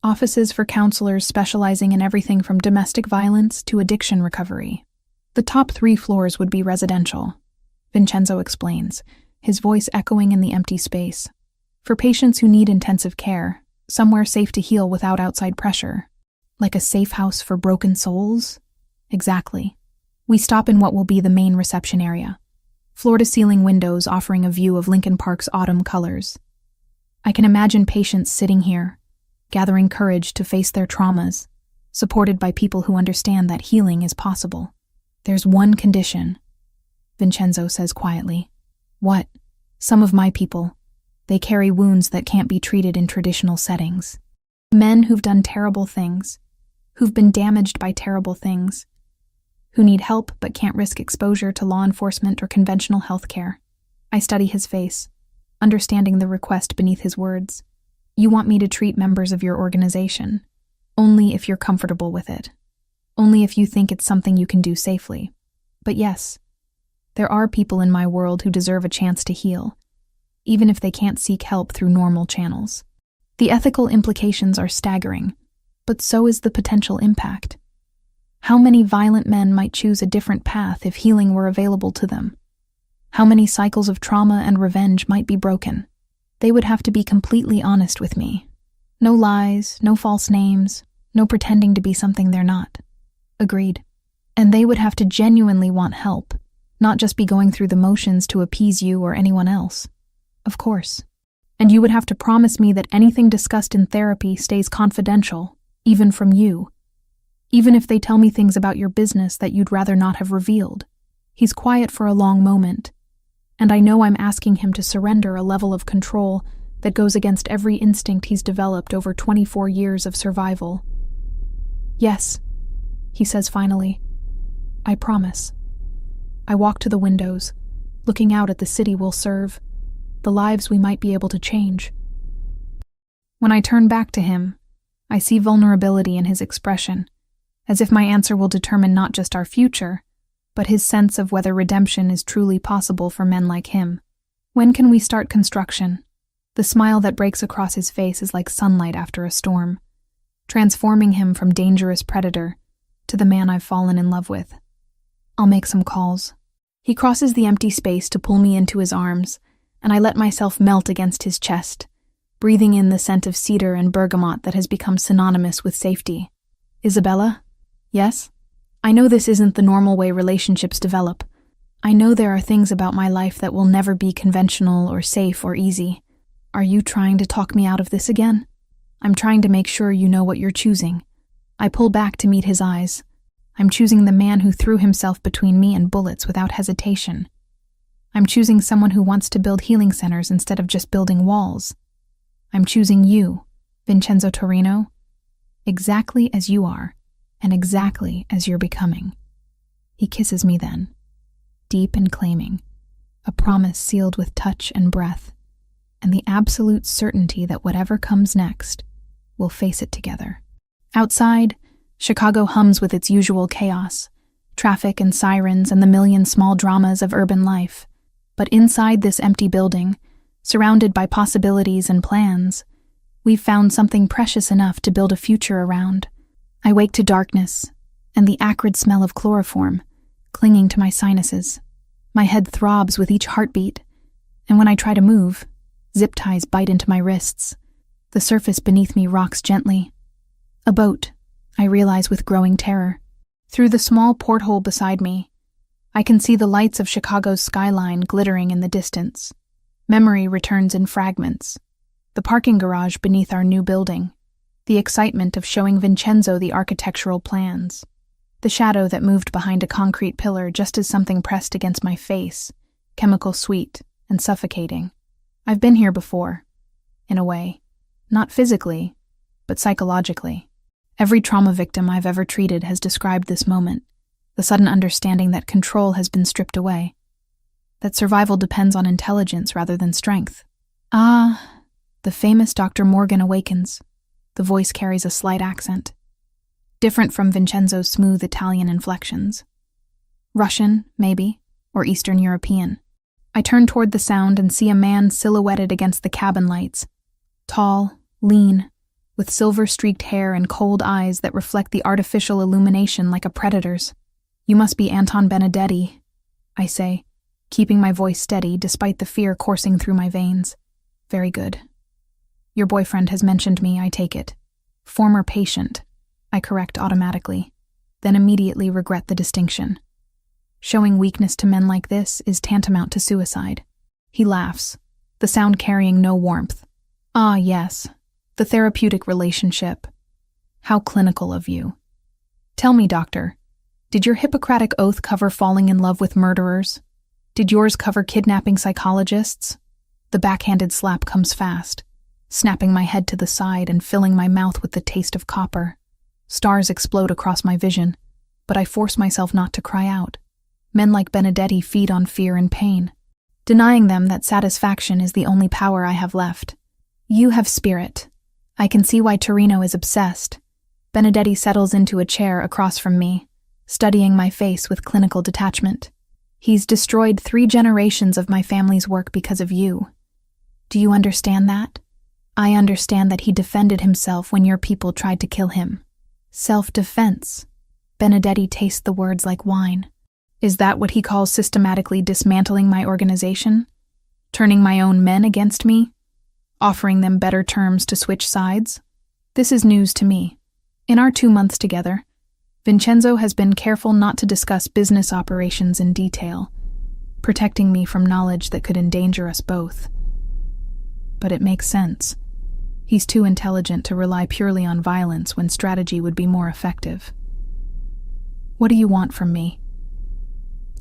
Offices for counselors specializing in everything from domestic violence to addiction recovery. The top 3 floors would be residential, Vincenzo explains, his voice echoing in the empty space. For patients who need intensive care, somewhere safe to heal without outside pressure. Like a safe house for broken souls? Exactly. We stop in what will be the main reception area. Floor-to-ceiling windows offering a view of Lincoln Park's autumn colors. I can imagine patients sitting here, gathering courage to face their traumas, supported by people who understand that healing is possible. There's one condition, Vincenzo says quietly. What? Some of my people. They carry wounds that can't be treated in traditional settings. Men who've done terrible things, who've been damaged by terrible things, who need help but can't risk exposure to law enforcement or conventional health care. I study his face, understanding the request beneath his words. You want me to treat members of your organization, only if you're comfortable with it, only if you think it's something you can do safely. But yes, There are people in my world who deserve a chance to heal, even if they can't seek help through normal channels. The ethical implications are staggering, but so is the potential impact. How many violent men might choose a different path if healing were available to them? How many cycles of trauma and revenge might be broken? They would have to be completely honest with me. No lies, no false names, no pretending to be something they're not. Agreed. And they would have to genuinely want help, not just be going through the motions to appease you or anyone else. Of course. And you would have to promise me that anything discussed in therapy stays confidential, even from you. Even if they tell me things about your business that you'd rather not have revealed. He's quiet for a long moment, and I know I'm asking him to surrender a level of control that goes against every instinct he's developed over 24 years of survival. Yes, he says finally. I promise. I walk to the windows, looking out at the city we'll serve, the lives we might be able to change. When I turn back to him, I see vulnerability in his expression, as if my answer will determine not just our future, but his sense of whether redemption is truly possible for men like him. When can we start construction? The smile that breaks across his face is like sunlight after a storm, transforming him from dangerous predator to the man I've fallen in love with. I'll make some calls. He crosses the empty space to pull me into his arms, and I let myself melt against his chest, breathing in the scent of cedar and bergamot that has become synonymous with safety. Isabella? Yes? I know this isn't the normal way relationships develop. I know there are things about my life that will never be conventional or safe or easy. Are you trying to talk me out of this again? I'm trying to make sure you know what you're choosing. I pull back to meet his eyes. I'm choosing the man who threw himself between me and bullets without hesitation. I'm choosing someone who wants to build healing centers instead of just building walls. I'm choosing you, Vincenzo Torino, exactly as you are, and exactly as you're becoming. He kisses me then, deep and claiming, a promise sealed with touch and breath, and the absolute certainty that whatever comes next, we'll face it together. Outside, Chicago hums with its usual chaos, traffic and sirens and the million small dramas of urban life. But inside this empty building, surrounded by possibilities and plans, we've found something precious enough to build a future around. I wake to darkness and the acrid smell of chloroform, clinging to my sinuses. My head throbs with each heartbeat, and when I try to move, zip ties bite into my wrists. The surface beneath me rocks gently. A boat, I realize with growing terror. Through the small porthole beside me, I can see the lights of Chicago's skyline glittering in the distance. Memory returns in fragments. The parking garage beneath our new building. The excitement of showing Vincenzo the architectural plans. The shadow that moved behind a concrete pillar just as something pressed against my face, chemical sweet and suffocating. I've been here before, in a way. Not physically, but psychologically. Every trauma victim I've ever treated has described this moment, the sudden understanding that control has been stripped away, that survival depends on intelligence rather than strength. Ah, the famous Dr. Morgan awakens. The voice carries a slight accent, different from Vincenzo's smooth Italian inflections. Russian, maybe, or Eastern European. I turn toward the sound and see a man silhouetted against the cabin lights, tall, lean, with silver-streaked hair and cold eyes that reflect the artificial illumination like a predator's. You must be Anton Benedetti, I say, keeping my voice steady despite the fear coursing through my veins. Very good. Your boyfriend has mentioned me, I take it. Former patient, I correct automatically, then immediately regret the distinction. Showing weakness to men like this is tantamount to suicide. He laughs, the sound carrying no warmth. Ah, yes, the therapeutic relationship. How clinical of you. Tell me, doctor, did your Hippocratic oath cover falling in love with murderers? Did yours cover kidnapping psychologists? The backhanded slap comes fast, snapping my head to the side and filling my mouth with the taste of copper. Stars explode across my vision, but I force myself not to cry out. Men like Benedetti feed on fear and pain. Denying them that satisfaction is the only power I have left. You have spirit. I can see why Torino is obsessed. Benedetti settles into a chair across from me, studying my face with clinical detachment. He's destroyed 3 generations of my family's work because of you. Do you understand that? I understand that he defended himself when your people tried to kill him. Self-defense. Benedetti tastes the words like wine. Is that what he calls systematically dismantling my organization? Turning my own men against me? Offering them better terms to switch sides? This is news to me. In our 2 months together, Vincenzo has been careful not to discuss business operations in detail, protecting me from knowledge that could endanger us both. But it makes sense. He's too intelligent to rely purely on violence when strategy would be more effective. What do you want from me?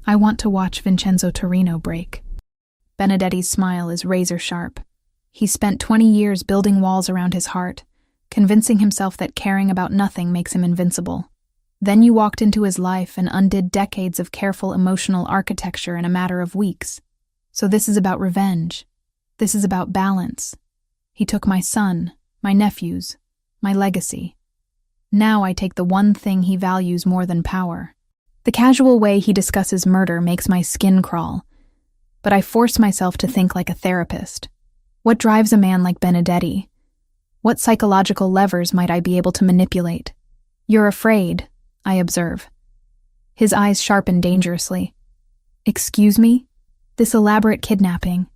I want to watch Vincenzo Torino break. Benedetti's smile is razor sharp. He spent 20 years building walls around his heart, convincing himself that caring about nothing makes him invincible. Then you walked into his life and undid decades of careful emotional architecture in a matter of weeks. So this is about revenge. This is about balance. He took my son, my nephews, my legacy. Now I take the one thing he values more than power. The casual way he discusses murder makes my skin crawl, but I force myself to think like a therapist. What drives a man like Benedetti? What psychological levers might I be able to manipulate? You're afraid, I observe. His eyes sharpen dangerously. Excuse me? This elaborate kidnapping,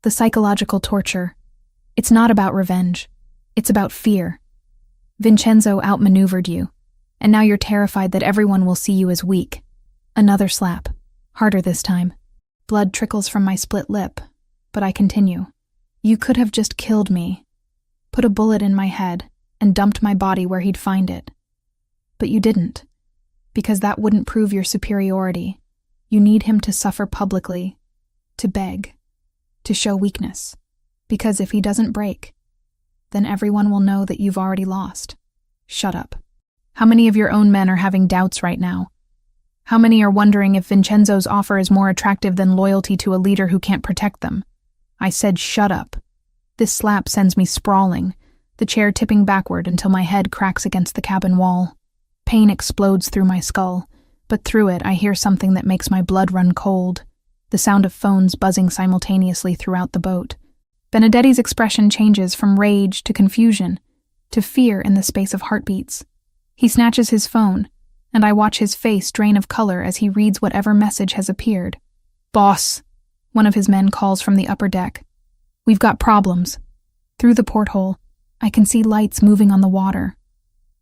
the psychological torture, it's not about revenge. It's about fear. Vincenzo outmaneuvered you, and now you're terrified that everyone will see you as weak. Another slap, harder this time. Blood trickles from my split lip, but I continue. You could have just killed me, put a bullet in my head, and dumped my body where he'd find it. But you didn't. Because that wouldn't prove your superiority. You need him to suffer publicly, to beg, to show weakness. Because if he doesn't break, then everyone will know that you've already lost. Shut up. How many of your own men are having doubts right now? How many are wondering if Vincenzo's offer is more attractive than loyalty to a leader who can't protect them? I said shut up. This slap sends me sprawling, the chair tipping backward until my head cracks against the cabin wall. Pain explodes through my skull, but through it I hear something that makes my blood run cold, the sound of phones buzzing simultaneously throughout the boat. Benedetti's expression changes from rage to confusion, to fear in the space of heartbeats. He snatches his phone, and I watch his face drain of color as he reads whatever message has appeared. Boss, one of his men calls from the upper deck. We've got problems. Through the porthole, I can see lights moving on the water.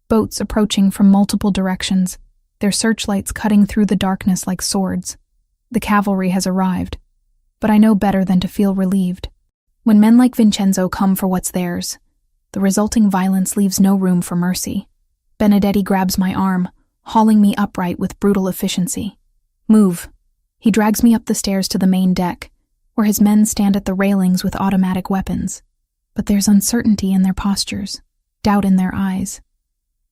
Boats approaching from multiple directions, their searchlights cutting through the darkness like swords. The cavalry has arrived, but I know better than to feel relieved. When men like Vincenzo come for what's theirs, the resulting violence leaves no room for mercy. Benedetti grabs my arm, hauling me upright with brutal efficiency. Move. He drags me up the stairs to the main deck, where his men stand at the railings with automatic weapons. But there's uncertainty in their postures, doubt in their eyes.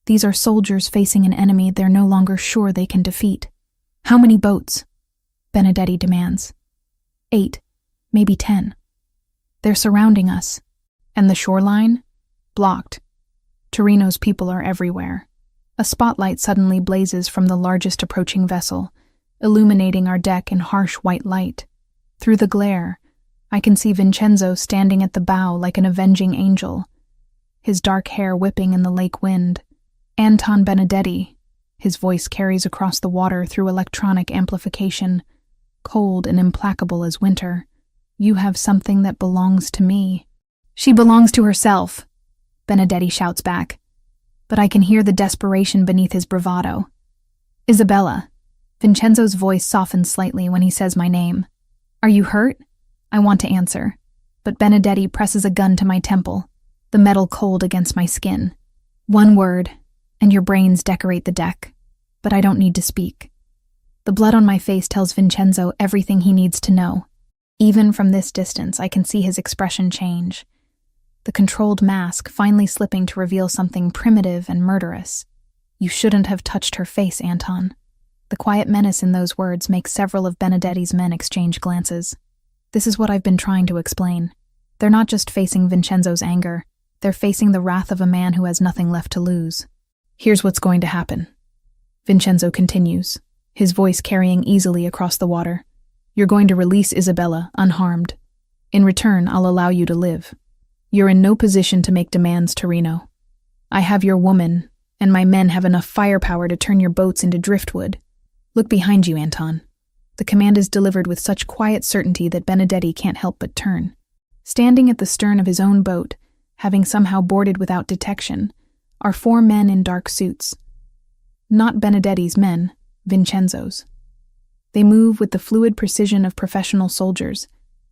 These are soldiers facing an enemy they're no longer sure they can defeat. How many boats? Benedetti demands. 8, maybe 10. They're surrounding us. And the shoreline? Blocked. Torino's people are everywhere. A spotlight suddenly blazes from the largest approaching vessel, illuminating our deck in harsh white light. Through the glare, I can see Vincenzo standing at the bow like an avenging angel, his dark hair whipping in the lake wind. Anton Benedetti, his voice carries across the water through electronic amplification, cold and implacable as winter. You have something that belongs to me. She belongs to herself, Benedetti shouts back, but I can hear the desperation beneath his bravado. Isabella. Vincenzo's voice softens slightly when he says my name. Are you hurt? I want to answer, but Benedetti presses a gun to my temple, the metal cold against my skin. One word, and your brains decorate the deck, but I don't need to speak. The blood on my face tells Vincenzo everything he needs to know. Even from this distance, I can see his expression change, the controlled mask finally slipping to reveal something primitive and murderous. You shouldn't have touched her face, Anton. The quiet menace in those words makes several of Benedetti's men exchange glances. This is what I've been trying to explain. They're not just facing Vincenzo's anger, they're facing the wrath of a man who has nothing left to lose. Here's what's going to happen. Vincenzo continues, his voice carrying easily across the water. You're going to release Isabella, unharmed. In return, I'll allow you to live. You're in no position to make demands, Torino. I have your woman, and my men have enough firepower to turn your boats into driftwood. Look behind you, Anton. The command is delivered with such quiet certainty that Benedetti can't help but turn. Standing at the stern of his own boat, having somehow boarded without detection, are 4 men in dark suits. Not Benedetti's men, Vincenzo's. They move with the fluid precision of professional soldiers,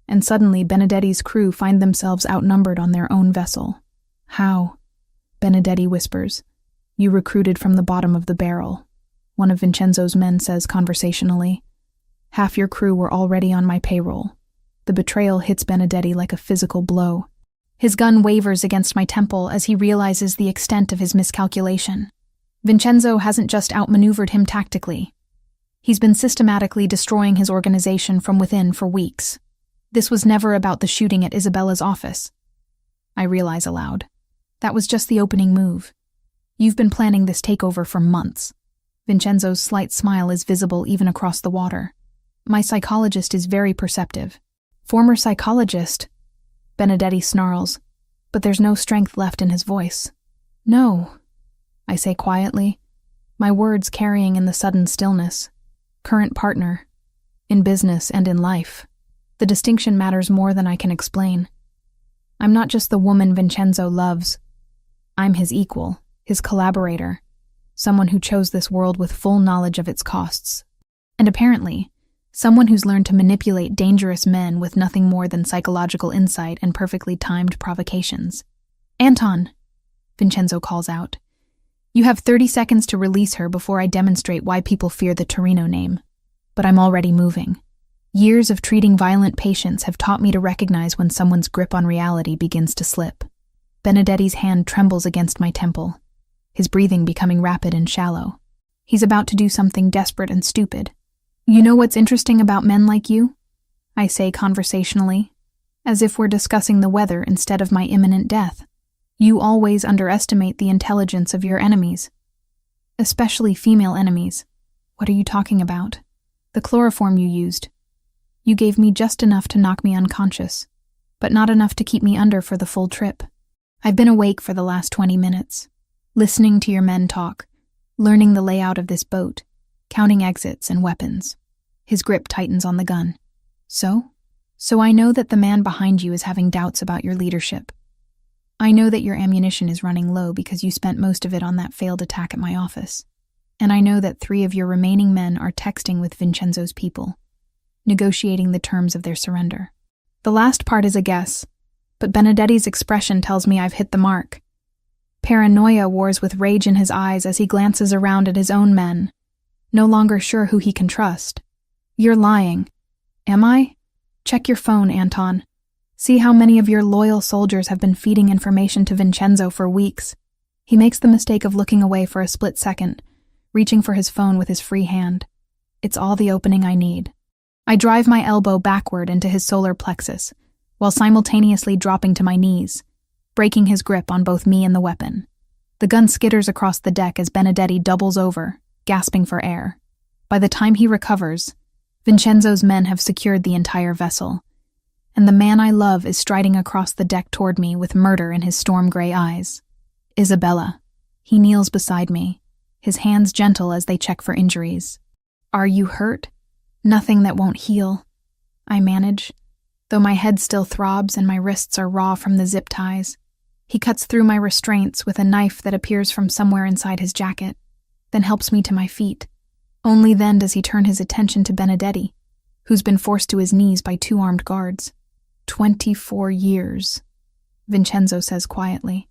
and suddenly Benedetti's crew find themselves outnumbered on their own vessel. How? Benedetti whispers. You recruited from the bottom of the barrel, one of Vincenzo's men says conversationally. Half your crew were already on my payroll. The betrayal hits Benedetti like a physical blow. His gun wavers against my temple as he realizes the extent of his miscalculation. Vincenzo hasn't just outmaneuvered him tactically. He's been systematically destroying his organization from within for weeks. This was never about the shooting at Isabella's office. I realize aloud. That was just the opening move. You've been planning this takeover for months. Vincenzo's slight smile is visible even across the water. My psychologist is very perceptive. Former psychologist? Benedetti snarls, but there's no strength left in his voice. No, I say quietly, my words carrying in the sudden stillness. Current partner, in business and in life. The distinction matters more than I can explain. I'm not just the woman Vincenzo loves. I'm his equal, his collaborator, someone who chose this world with full knowledge of its costs. And apparently, someone who's learned to manipulate dangerous men with nothing more than psychological insight and perfectly timed provocations. Anton, Vincenzo calls out. You have 30 seconds to release her before I demonstrate why people fear the Torino name. But I'm already moving. Years of treating violent patients have taught me to recognize when someone's grip on reality begins to slip. Benedetti's hand trembles against my temple, his breathing becoming rapid and shallow. He's about to do something desperate and stupid. You know what's interesting about men like you? I say conversationally, as if we're discussing the weather instead of my imminent death. You always underestimate the intelligence of your enemies, especially female enemies. What are you talking about? The chloroform you used. You gave me just enough to knock me unconscious, but not enough to keep me under for the full trip. I've been awake for the last 20 minutes, listening to your men talk, learning the layout of this boat, counting exits and weapons. His grip tightens on the gun. So I know that the man behind you is having doubts about your leadership. I know that your ammunition is running low because you spent most of it on that failed attack at my office. And I know that 3 of your remaining men are texting with Vincenzo's people, negotiating the terms of their surrender. The last part is a guess, but Benedetti's expression tells me I've hit the mark. Paranoia wars with rage in his eyes as he glances around at his own men, no longer sure who he can trust. You're lying. Am I? Check your phone, Anton. See how many of your loyal soldiers have been feeding information to Vincenzo for weeks. He makes the mistake of looking away for a split second, reaching for his phone with his free hand. It's all the opening I need. I drive my elbow backward into his solar plexus, while simultaneously dropping to my knees, breaking his grip on both me and the weapon. The gun skitters across the deck as Benedetti doubles over, gasping for air. By the time he recovers, Vincenzo's men have secured the entire vessel, and the man I love is striding across the deck toward me with murder in his storm-gray eyes. Isabella. He kneels beside me, his hands gentle as they check for injuries. Are you hurt? Nothing that won't heal, I manage, though my head still throbs and my wrists are raw from the zip ties. He cuts through my restraints with a knife that appears from somewhere inside his jacket, then helps me to my feet. Only then does he turn his attention to Benedetti, who's been forced to his knees by 2 armed guards. 24 years, Vincenzo says quietly.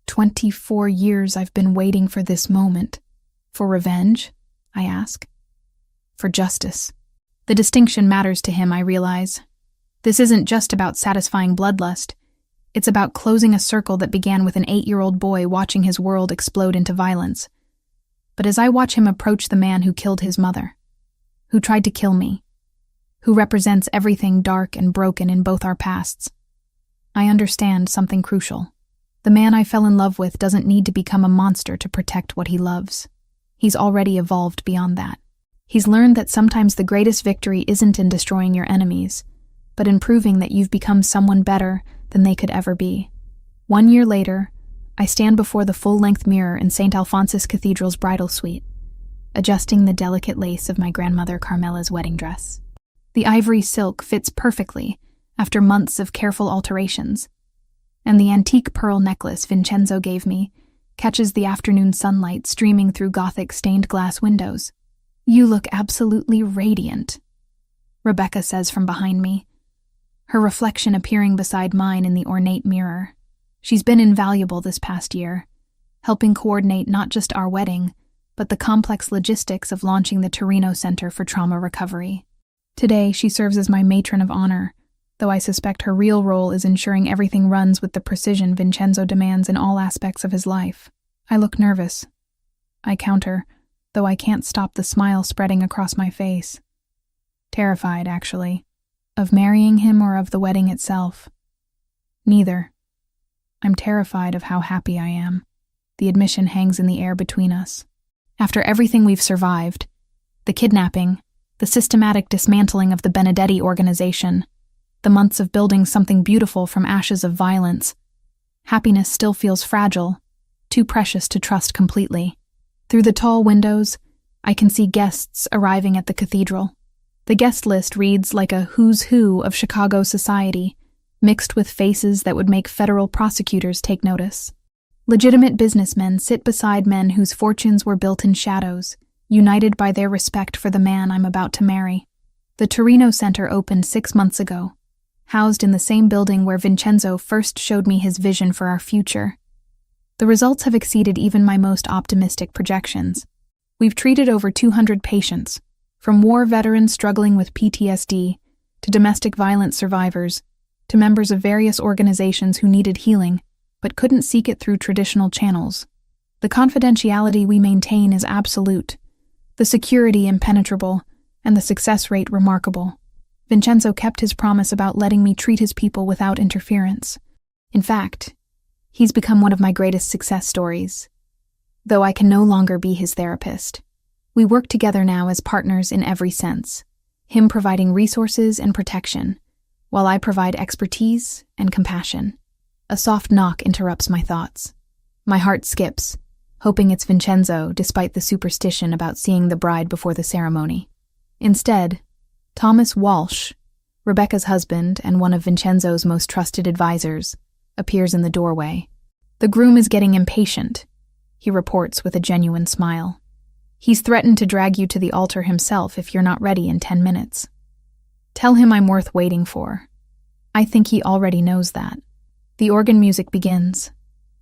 24 years I've been waiting for this moment. For revenge? I ask. For justice. The distinction matters to him, I realize. This isn't just about satisfying bloodlust. It's about closing a circle that began with an 8-year-old boy watching his world explode into violence. But as I watch him approach the man who killed his mother, who tried to kill me, who represents everything dark and broken in both our pasts, I understand something crucial. The man I fell in love with doesn't need to become a monster to protect what he loves. He's already evolved beyond that. He's learned that sometimes the greatest victory isn't in destroying your enemies, but in proving that you've become someone better than they could ever be. 1 year later, I stand before the full-length mirror in St. Alphonsus Cathedral's bridal suite, adjusting the delicate lace of my grandmother Carmela's wedding dress. The ivory silk fits perfectly after months of careful alterations, and the antique pearl necklace Vincenzo gave me catches the afternoon sunlight streaming through Gothic stained glass windows. "You look absolutely radiant," Rebecca says from behind me, her reflection appearing beside mine in the ornate mirror. She's been invaluable this past year, helping coordinate not just our wedding, but the complex logistics of launching the Torino Center for Trauma Recovery. Today, she serves as my matron of honor, though I suspect her real role is ensuring everything runs with the precision Vincenzo demands in all aspects of his life. I look nervous. I counter, though I can't stop the smile spreading across my face. Terrified, actually. Of marrying him or of the wedding itself? Neither. I'm terrified of how happy I am. The admission hangs in the air between us. After everything we've survived, the kidnapping, the systematic dismantling of the Benedetti organization, the months of building something beautiful from ashes of violence, happiness still feels fragile, too precious to trust completely. Through the tall windows, I can see guests arriving at the cathedral. The guest list reads like a who's who of Chicago society, mixed with faces that would make federal prosecutors take notice. Legitimate businessmen sit beside men whose fortunes were built in shadows, united by their respect for the man I'm about to marry. The Torino Center opened 6 months ago, housed in the same building where Vincenzo first showed me his vision for our future. The results have exceeded even my most optimistic projections. We've treated over 200 patients, from war veterans struggling with PTSD, to domestic violence survivors, to members of various organizations who needed healing, but couldn't seek it through traditional channels. The confidentiality we maintain is absolute, the security impenetrable, and the success rate remarkable. Vincenzo kept his promise about letting me treat his people without interference. In fact, he's become one of my greatest success stories. Though I can no longer be his therapist, we work together now as partners in every sense, him providing resources and protection, while I provide expertise and compassion. A soft knock interrupts my thoughts. My heart skips, hoping it's Vincenzo, despite the superstition about seeing the bride before the ceremony. Instead, Thomas Walsh, Rebecca's husband and one of Vincenzo's most trusted advisors, appears in the doorway. "The groom is getting impatient," he reports with a genuine smile. "He's threatened to drag you to the altar himself if you're not ready in 10 minutes. Tell him I'm worth waiting for." I think he already knows that. The organ music begins,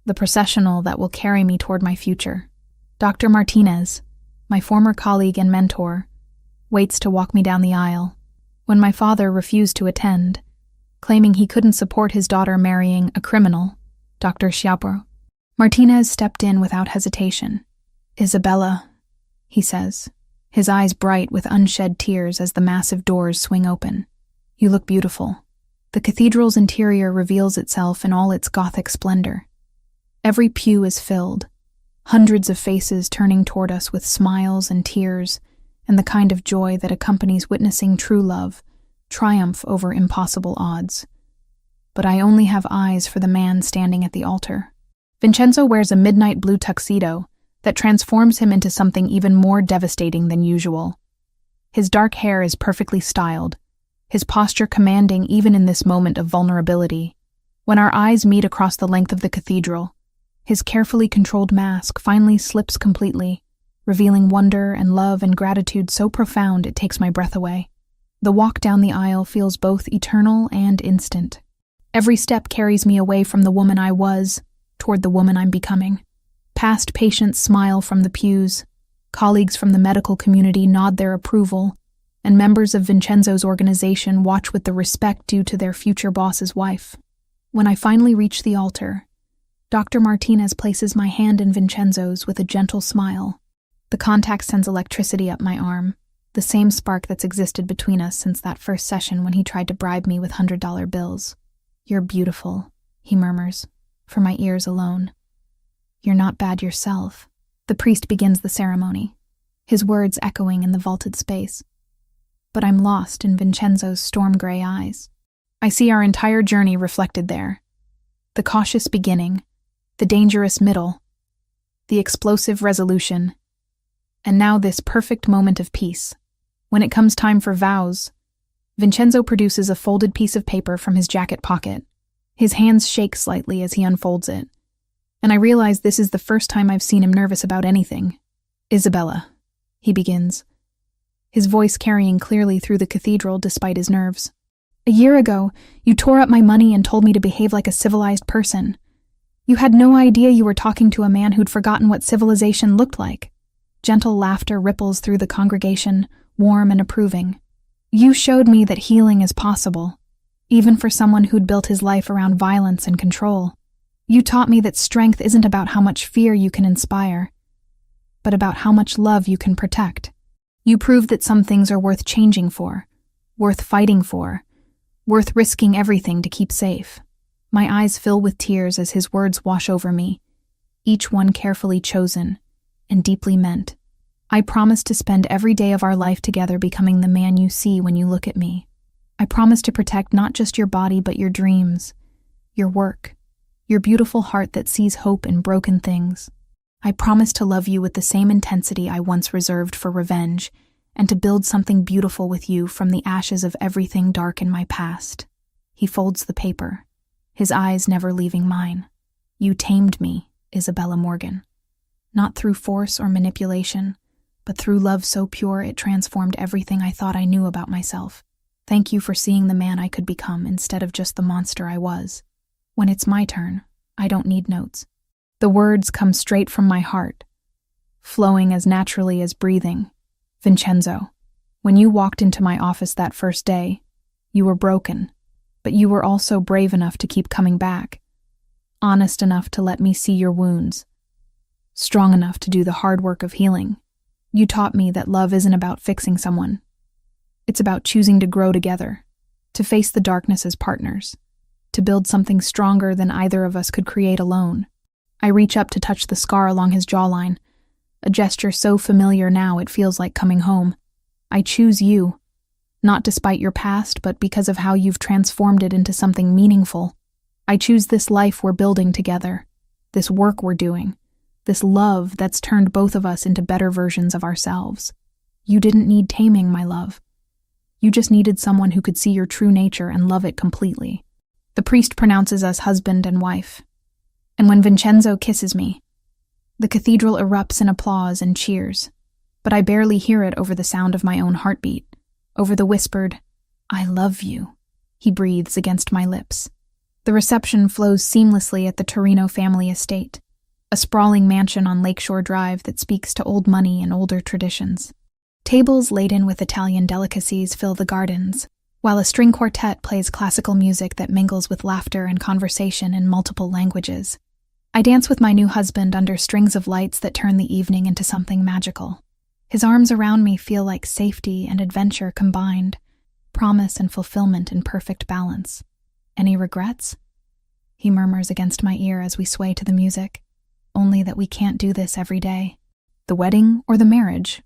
the processional that will carry me toward my future. Dr. Martinez, my former colleague and mentor, waits to walk me down the aisle. When my father refused to attend, claiming he couldn't support his daughter marrying a criminal, Dr. Schiappo, Martinez stepped in without hesitation. "Isabella," he says, his eyes bright with unshed tears as the massive doors swing open. "You look beautiful." The cathedral's interior reveals itself in all its Gothic splendor. Every pew is filled, hundreds of faces turning toward us with smiles and tears, and the kind of joy that accompanies witnessing true love triumph over impossible odds. But I only have eyes for the man standing at the altar. Vincenzo wears a midnight blue tuxedo that transforms him into something even more devastating than usual. His dark hair is perfectly styled, his posture commanding even in this moment of vulnerability. When our eyes meet across the length of the cathedral, his carefully controlled mask finally slips completely, revealing wonder and love and gratitude so profound it takes my breath away. The walk down the aisle feels both eternal and instant. Every step carries me away from the woman I was, toward the woman I'm becoming. Past patients smile from the pews, colleagues from the medical community nod their approval, and members of Vincenzo's organization watch with the respect due to their future boss's wife. When I finally reach the altar, Dr. Martinez places my hand in Vincenzo's with a gentle smile. The contact sends electricity up my arm, the same spark that's existed between us since that first session when he tried to bribe me with $100 bills. "You're beautiful," he murmurs, for my ears alone. "You're not bad yourself." The priest begins the ceremony. his words echoing in the vaulted space. But I'm lost in Vincenzo's storm-gray eyes. I see our entire journey reflected there. The cautious beginning, the dangerous middle, the explosive resolution, and now this perfect moment of peace. When it comes time for vows, Vincenzo produces a folded piece of paper from his jacket pocket. His hands shake slightly as he unfolds it, and I realize this is the first time I've seen him nervous about anything. "Isabella," he begins, his voice carrying clearly through the cathedral despite his nerves. "A year ago, you tore up my money and told me to behave like a civilized person. You had no idea you were talking to a man who'd forgotten what civilization looked like." Gentle laughter ripples through the congregation, warm and approving. "You showed me that healing is possible, even for someone who'd built his life around violence and control. You taught me that strength isn't about how much fear you can inspire, but about how much love you can protect. You proved that some things are worth changing for, worth fighting for, worth risking everything to keep safe." My eyes fill with tears as his words wash over me, each one carefully chosen and deeply meant. "I promise to spend every day of our life together becoming the man you see when you look at me. I promise to protect not just your body but your dreams, your work, your beautiful heart that sees hope in broken things. I promise to love you with the same intensity I once reserved for revenge, and to build something beautiful with you from the ashes of everything dark in my past." He folds the paper, his eyes never leaving mine. "You tamed me, Isabella Morgan. Not through force or manipulation, but through love so pure it transformed everything I thought I knew about myself. Thank you for seeing the man I could become instead of just the monster I was. When it's my turn, I don't need notes." The words come straight from my heart, flowing as naturally as breathing. "Vincenzo, when you walked into my office that first day, you were broken, but you were also brave enough to keep coming back, honest enough to let me see your wounds, strong enough to do the hard work of healing. You taught me that love isn't about fixing someone. It's about choosing to grow together, to face the darkness as partners, to build something stronger than either of us could create alone." I reach up to touch the scar along his jawline, a gesture so familiar now it feels like coming home. "I choose you, not despite your past, but because of how you've transformed it into something meaningful. I choose this life we're building together, this work we're doing, this love that's turned both of us into better versions of ourselves. You didn't need taming, my love. You just needed someone who could see your true nature and love it completely." The priest pronounces us husband and wife, and when Vincenzo kisses me, the cathedral erupts in applause and cheers, but I barely hear it over the sound of my own heartbeat, over the whispered, "I love you," he breathes against my lips. The reception flows seamlessly at the Torino family estate, a sprawling mansion on Lakeshore Drive that speaks to old money and older traditions. Tables laden with Italian delicacies fill the gardens, while a string quartet plays classical music that mingles with laughter and conversation in multiple languages. I dance with my new husband under strings of lights that turn the evening into something magical. His arms around me feel like safety and adventure combined, promise and fulfillment in perfect balance. "Any regrets?" he murmurs against my ear as we sway to the music. "Only that we can't do this every day. The wedding or the marriage?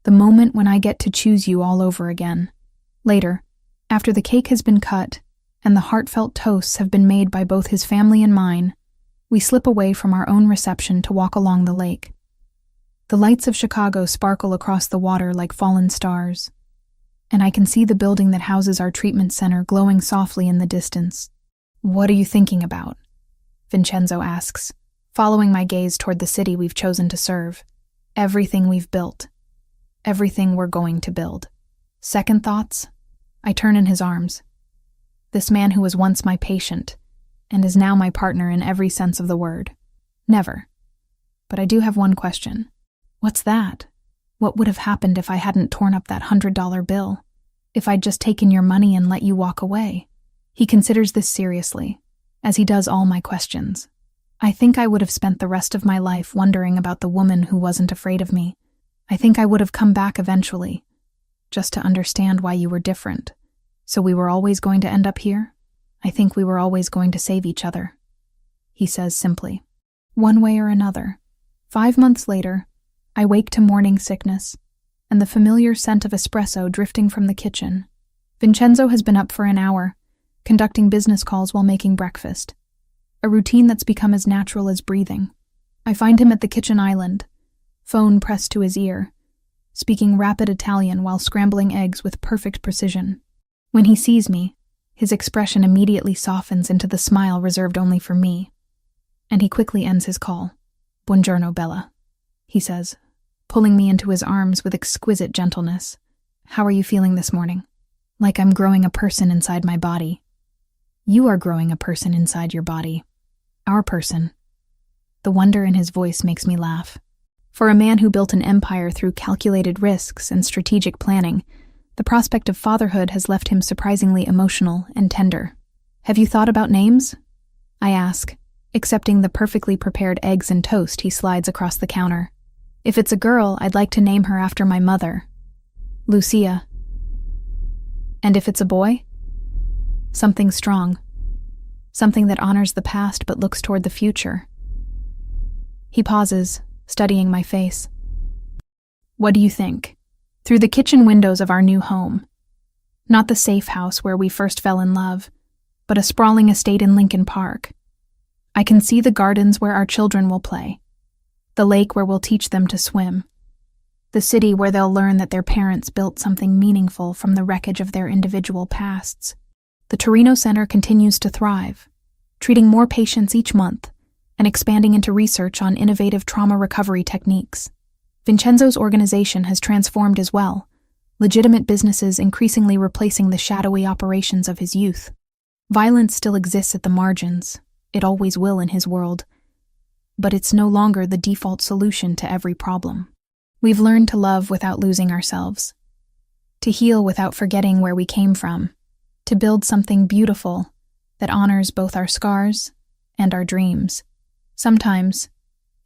The moment when I get to choose you all over again." Later, after the cake has been cut and the heartfelt toasts have been made by both his family and mine, we slip away from our own reception to walk along the lake. The lights of Chicago sparkle across the water like fallen stars, and I can see the building that houses our treatment center glowing softly in the distance. "What are you thinking about?" Vincenzo asks, following my gaze toward the city we've chosen to serve. "Everything we've built. Everything we're going to build." "Second thoughts?" I turn in his arms. This man who was once my patient, and is now my partner in every sense of the word. "Never. But I do have one question." "What's that?" "What would have happened if I hadn't torn up that $100 bill? If I'd just taken your money and let you walk away?" He considers this seriously, as he does all my questions. "I think I would have spent the rest of my life wondering about the woman who wasn't afraid of me. I think I would have come back eventually, just to understand why you were different. So we were always going to end up here? I think we were always going to save each other," he says simply. One way or another. 5 months later, I wake to morning sickness, and the familiar scent of espresso drifting from the kitchen. Vincenzo has been up for an hour, conducting business calls while making breakfast, a routine that's become as natural as breathing. I find him at the kitchen island, phone pressed to his ear, speaking rapid Italian while scrambling eggs with perfect precision. When he sees me, his expression immediately softens into the smile reserved only for me, and he quickly ends his call. "Buongiorno, Bella," he says, pulling me into his arms with exquisite gentleness. "How are you feeling this morning?" "Like I'm growing a person inside my body." "You are growing a person inside your body. Our person." The wonder in his voice makes me laugh. For a man who built an empire through calculated risks and strategic planning, the prospect of fatherhood has left him surprisingly emotional and tender. "Have you thought about names?" I ask, accepting the perfectly prepared eggs and toast he slides across the counter. "If it's a girl, I'd like to name her after my mother, Lucia. And if it's a boy? Something strong. Something that honors the past but looks toward the future." He pauses, studying my face. "What do you think?" Through the kitchen windows of our new home. Not the safe house where we first fell in love, but a sprawling estate in Lincoln Park. I can see the gardens where our children will play, the lake where we'll teach them to swim, the city where they'll learn that their parents built something meaningful from the wreckage of their individual pasts. The Torino Center continues to thrive, treating more patients each month and expanding into research on innovative trauma recovery techniques. Vincenzo's organization has transformed as well, legitimate businesses increasingly replacing the shadowy operations of his youth. Violence still exists at the margins. It always will in his world. But it's no longer the default solution to every problem. We've learned to love without losing ourselves, to heal without forgetting where we came from, to build something beautiful that honors both our scars and our dreams. Sometimes,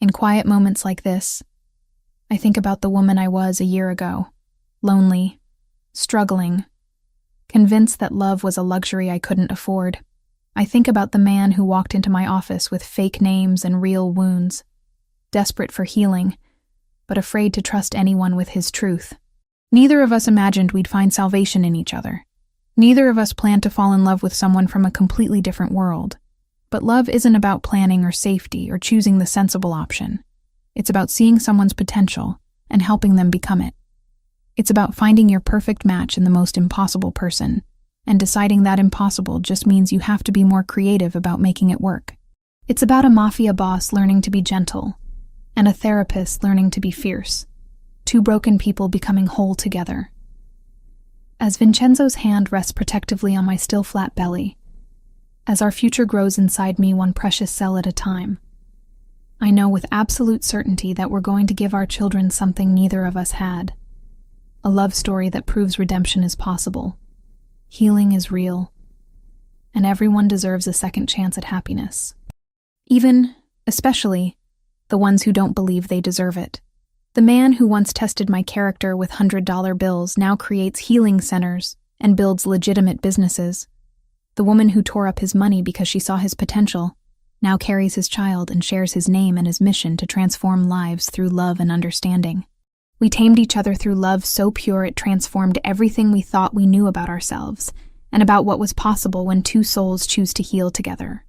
in quiet moments like this, I think about the woman I was a year ago, lonely, struggling, convinced that love was a luxury I couldn't afford. I think about the man who walked into my office with fake names and real wounds, desperate for healing, but afraid to trust anyone with his truth. Neither of us imagined we'd find salvation in each other. Neither of us planned to fall in love with someone from a completely different world. But love isn't about planning or safety or choosing the sensible option. It's about seeing someone's potential and helping them become it. It's about finding your perfect match in the most impossible person, and deciding that impossible just means you have to be more creative about making it work. It's about a mafia boss learning to be gentle, and a therapist learning to be fierce. Two broken people becoming whole together. As Vincenzo's hand rests protectively on my still flat belly, as our future grows inside me one precious cell at a time, I know with absolute certainty that we're going to give our children something neither of us had. A love story that proves redemption is possible. Healing is real. And everyone deserves a second chance at happiness. Even, especially, the ones who don't believe they deserve it. The man who once tested my character with $100 bills now creates healing centers and builds legitimate businesses. The woman who tore up his money because she saw his potential now carries his child and shares his name and his mission to transform lives through love and understanding. We tamed each other through love so pure it transformed everything we thought we knew about ourselves and about what was possible when two souls choose to heal together.